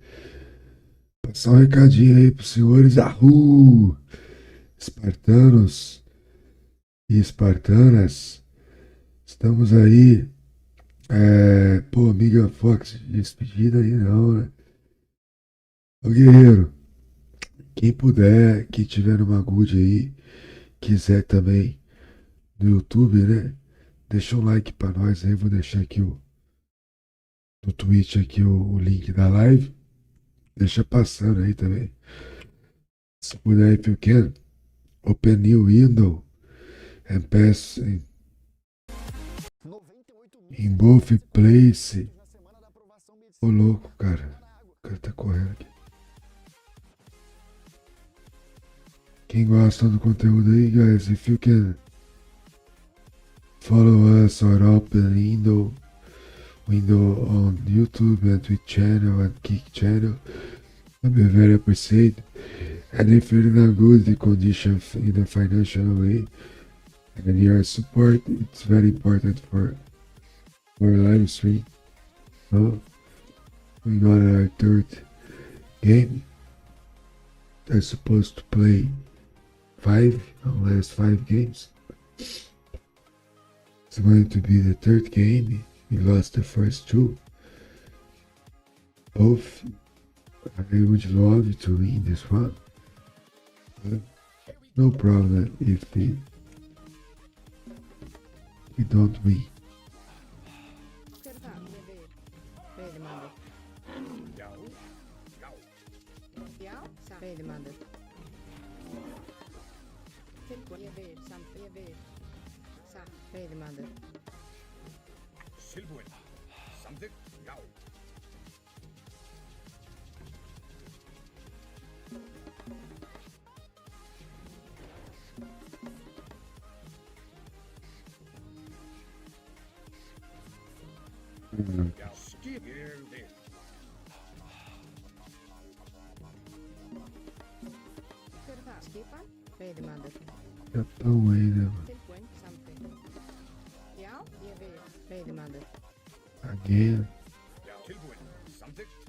Passar um recadinho aí pros senhores espartanos e espartanas. Estamos aí. Pô, amiga Fox, despedida aí não, né? Ô guerreiro, quem puder, quem tiver numa good aí, quiser também no YouTube, né? Deixa um like pra nós aí, vou deixar aqui no Twitch aqui o link da live. Deixa passando aí também. Se puder, if you can, open new window and pass in both place. Ô louco, cara. O cara tá correndo aqui. Quem gosta do conteúdo aí, guys, if you can follow us or open window on YouTube and Twitch channel and Kick channel, I'll be very appreciated. And if you're in a good condition in a financial way, and your support, it's very important for live stream. So we got our third game. They're supposed to play 5 games. It's going to be the third game. We lost the first 2. Both. I would love to win this one. But no problem if we don't win. Hver er það? Ég vil. Veiðimaður. Já. Já, veiðimaður. Tilbúin. Ég vil. Ég vil. Satt. Veiðimaður. Tilbúin. Samþykkt. Já. Já, skip. Ég vil. Hver er það? Skipan? Veiðimaður. Já estão aí, né, mano? Tilbúin. Samþykkt. Já, ég vil. Veiðimaður. Again. Já, tilbúin. Samþykkt.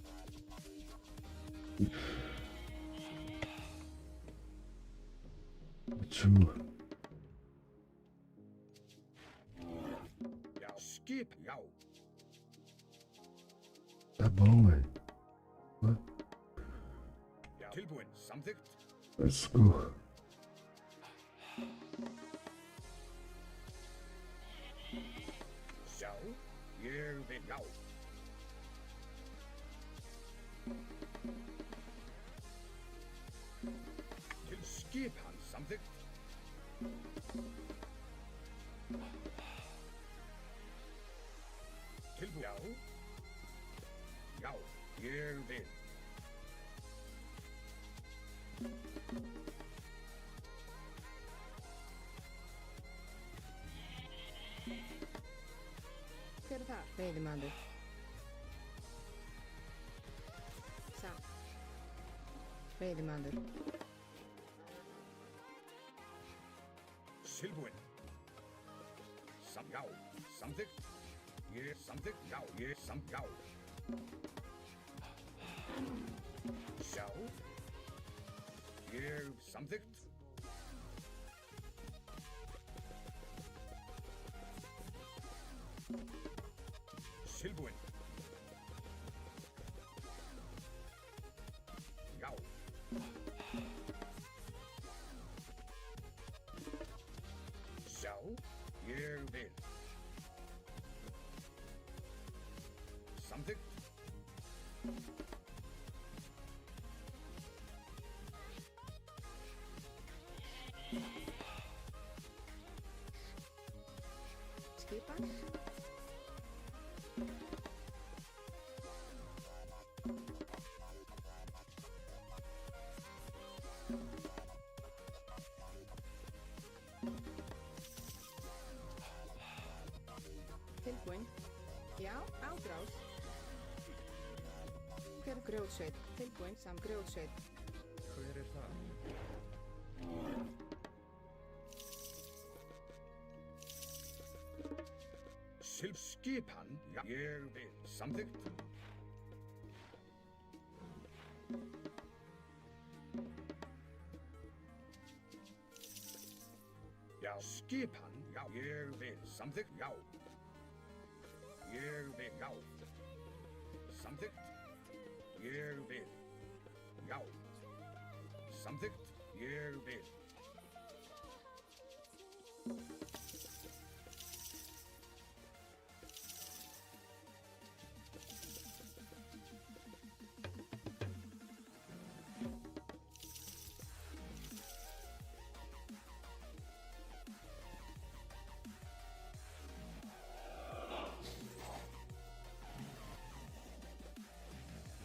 Two. Já, skip. Já. Tá bom, velho. Já, tilbúin. Samþykkt. Let's go. Já. Ég vil. Já. Til skipan. Samþykkt. Tilbúin. Já. Já. Ég vil. Hver er það? Veiðimaður. Satt. Veiðimaður. Tilbúin. Já. Samþykkt. Ég samþykkt. Já. Ég já. Já. Ég samþykkt. Tilbúin. Já. Já. Ég vil. Samþykkt. Skipan? Tilbúin. Já, ádrás. Hver er grjótsveit? Tilbúin, grjótsveit. Hver er það? Skipan. Já. Ég vil. Samþykkt. Já, skipan. Já, ég vil. Samþykkt. Já. Ég vil. Já. Samþykkt. Ég vil. Já. Samþykkt. Ég vil.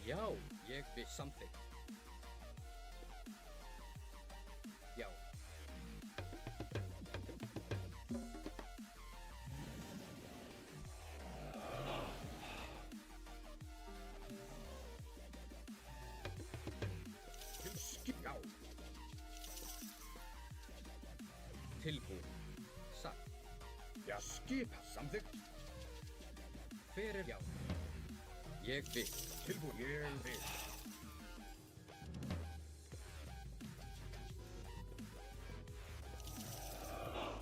Já, ég vil samþykkt. Já. Já. Tilbúin. Satt. Já, skipa. Samþykkt. Hver er já? Ég vil. Tilbúin. Ég vil.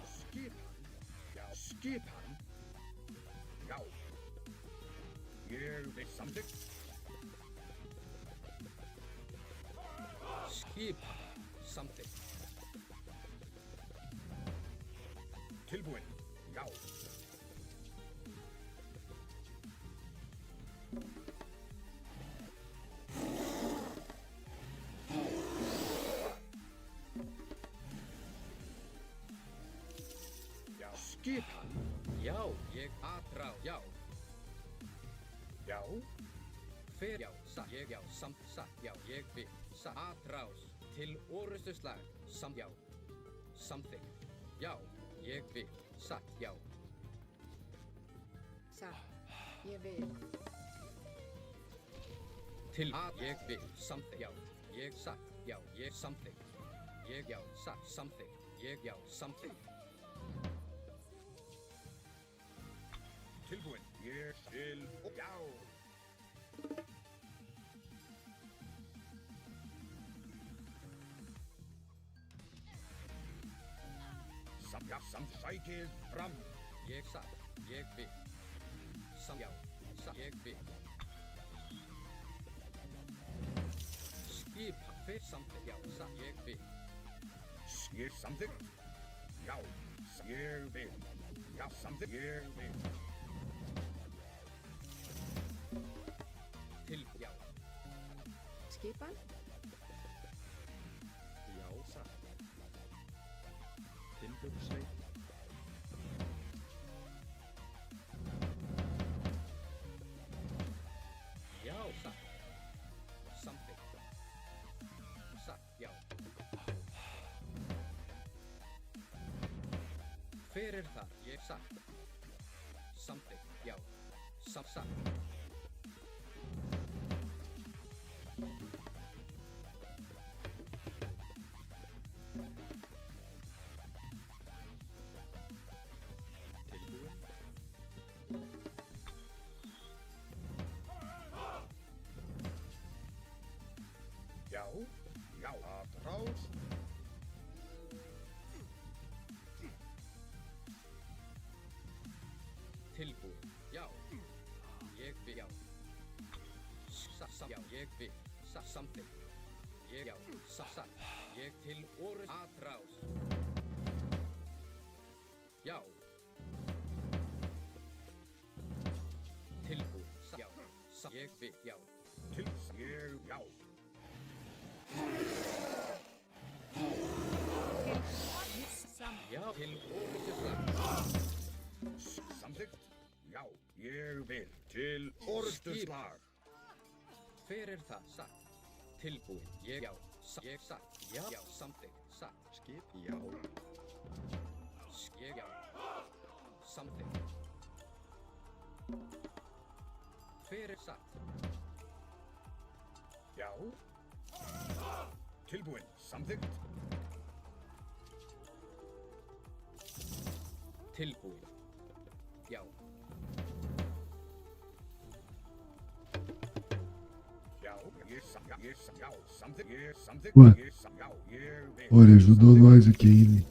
Skipan. Já, skipan. Já. Ég vil. Samþykkt. Skipa. Samþykkt. Tilbúin. Já. Já, skipan. Já, ég aðrá. Já. Já. Hver já, satt. Ég já, samt, satt. Já, ég vil. Satt. Aðrás. Til orustuslag. Samt, já. Samþykkt. Já, ég vil. Satt. Já. Satt. Ég vil. Til að ég vil. Samþykkt. Já. Ég satt. Já, ég samþykkt. Ég já, satt. Samþykkt. Ég já, samþykkt. Tilbúin. Ég til. Já. Já, samt sækið fram. Ég satt. Ég vil. Já, satt. Ég vil. Skipa. Hver samþykkt. Já, satt. Ég vil. Ég samþykkt. Já. Ég vil. Já, samþykkt. Ég vil. Til. Já. Skipan. Já, satt. Timbursveit. Já, satt. Samþykkt. Satt. Já. Hver er það? Ég satt. Samþykkt. Já. Satt. Tilbúin. Já. Já, aðrás. Tilbúin. Já. Ég vil. Já. Satt. Já, ég vil. Satt. Samþykkt. Ég já. Satt. Ég til orus. Aðrás. Já. Tilbúin. Satt. Já. Satt. Ég vil. Já. Til. Ég. Já. Já. Til orustuslag. Samþykkt. Já. Ég vil. Til orustuslag. Hver er það? Satt. Tilbúin. Ég já. Ég satt. Já. Já. Samþykkt. Satt. Skip. Já. Ég já. Samþykkt. Hver er satt? Já. Tilbúin. Samþykkt. Tilbúin. Já. Já. Já. Samþykkt. Ég samþykkt. Ué. Já. Ég vil. Olha, ajudou nós aqui, hein?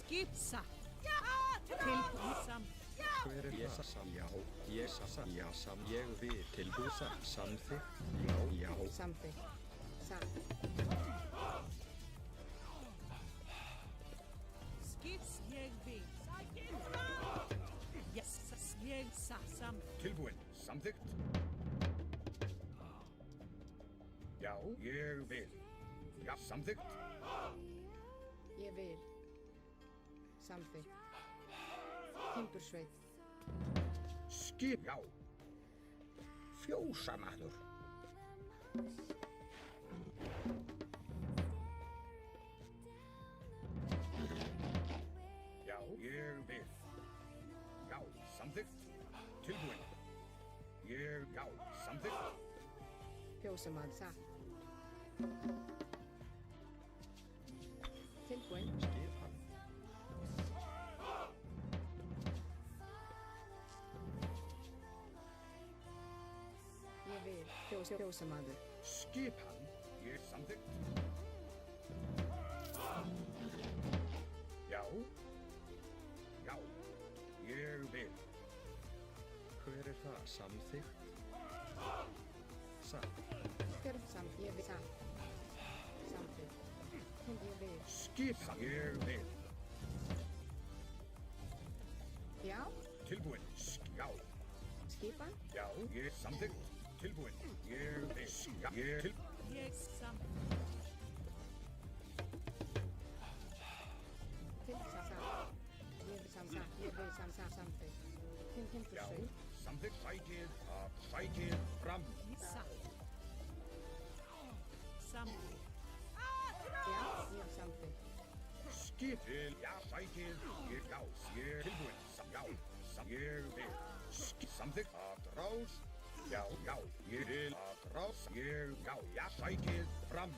Skip satt. Tilbúin samþykkt. Hver er það? Já, ég já, ég vil tilbúið samþykkt. Já, Samþykkt. Satt. Skips ég vil. Yes, ég samþykkt. Tilbúin, samþykkt. Já, ég vil. Já, samþykkt. Ég vil. Samþykkt. Timbursveit. Skip, já. Fjósamaður. Já, ég vil. Já, samþykkt. Tilbúin. Já, samþykkt. Fjósamaður. Satt. Tilbúin. Skip hann. Ég vil. Fjósamaður. Skip hann. Ég samþykkt. Já. Já, ég vil. Hver er það? Samþykkt. Satt. Hver samt. Ég vil. Satt. Samþykkt. Ég vil. Skip hann. Ég vil. Já. Tilbúin. Já. Skipan. Já, ég samþykkt. Tilbúin. Ég vil. Já, ég til. Ég samþykkt. Satt. Ég vil samþykkt. Ég vil samþykkt. Já, Timbursveit. samþykkt. Sækið fram. Satt. Samþykkt. Já. Ég samþykkt. Skip til. Já, sækið. Ég tilbúin. Já, ég vil. Samþykkt. Rás. Já, ég vil. Rás. Já, sækið fram.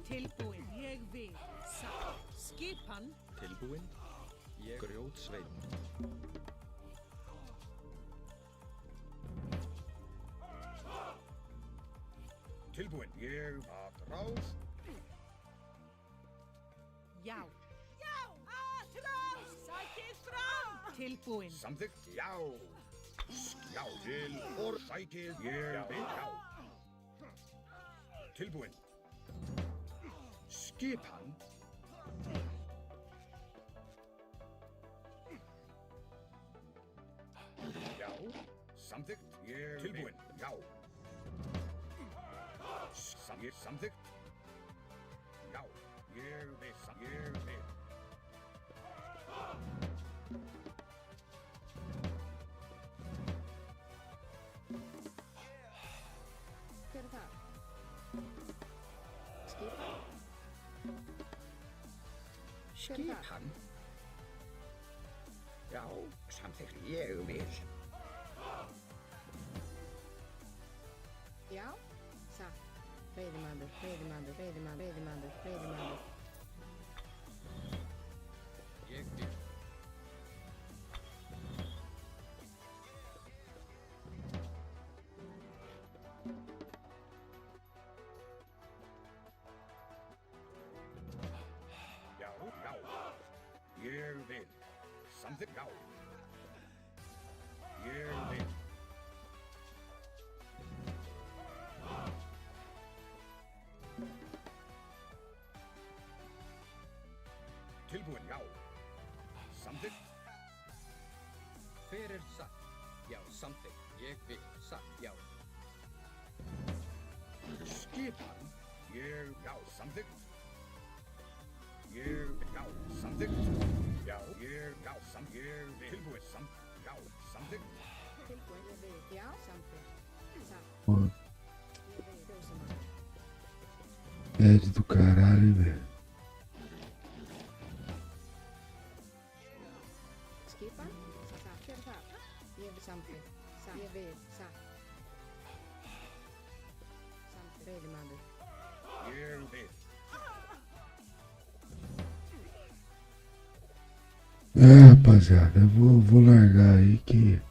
Tilbúin. Ég vil. Satt. Skipan. Tilbúin. Ég grjótsveinn. Tilbúin. Ég rás. Já. Já. Atrás. Sækið fram. Tilbúin. Samþykkt. Já. Já, til. Sækið. Ég vil. Já. Tilbúin. Skip hann. Já, samþykkt. Ég tilbúin. Já. Samþykkt. Já, ég vil. Hver er það? Skipan. Skipan. Já, samþykkt. Ég vil. Já. Satt. Veiðimaður. Ég vil. Já. Ég vil. Samþykkt. Já. Ég vil. Tilbúin. Já. Samþykkt. Hver er satt? Já, samþykkt. Ég vil. Satt. Já. Skip hann. Já, samþykkt. Já, samþykkt. Já, samþykkt. Tilbúin. Já, samþykkt. Tilbúin. Ég vil. Já. Samþykkt. Satt. Pô, Ég vil. Fjósamaður. Ed do caralho, velho. Skipan. Satt. Hver er það? Ég vil samþykkt. Satt. Ég vil. Satt. Samþykkt. Veiðimaður. Ég vil. Rapaziada, eu vou largar aí que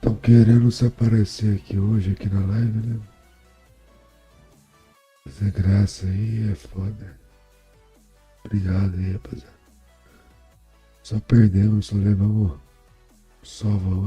tá um querendo se aparecer aqui hoje, aqui na live, né? Fazer graça aí é foda. Obrigado aí, rapaziada. Só perdemos, só levamos sova hoje.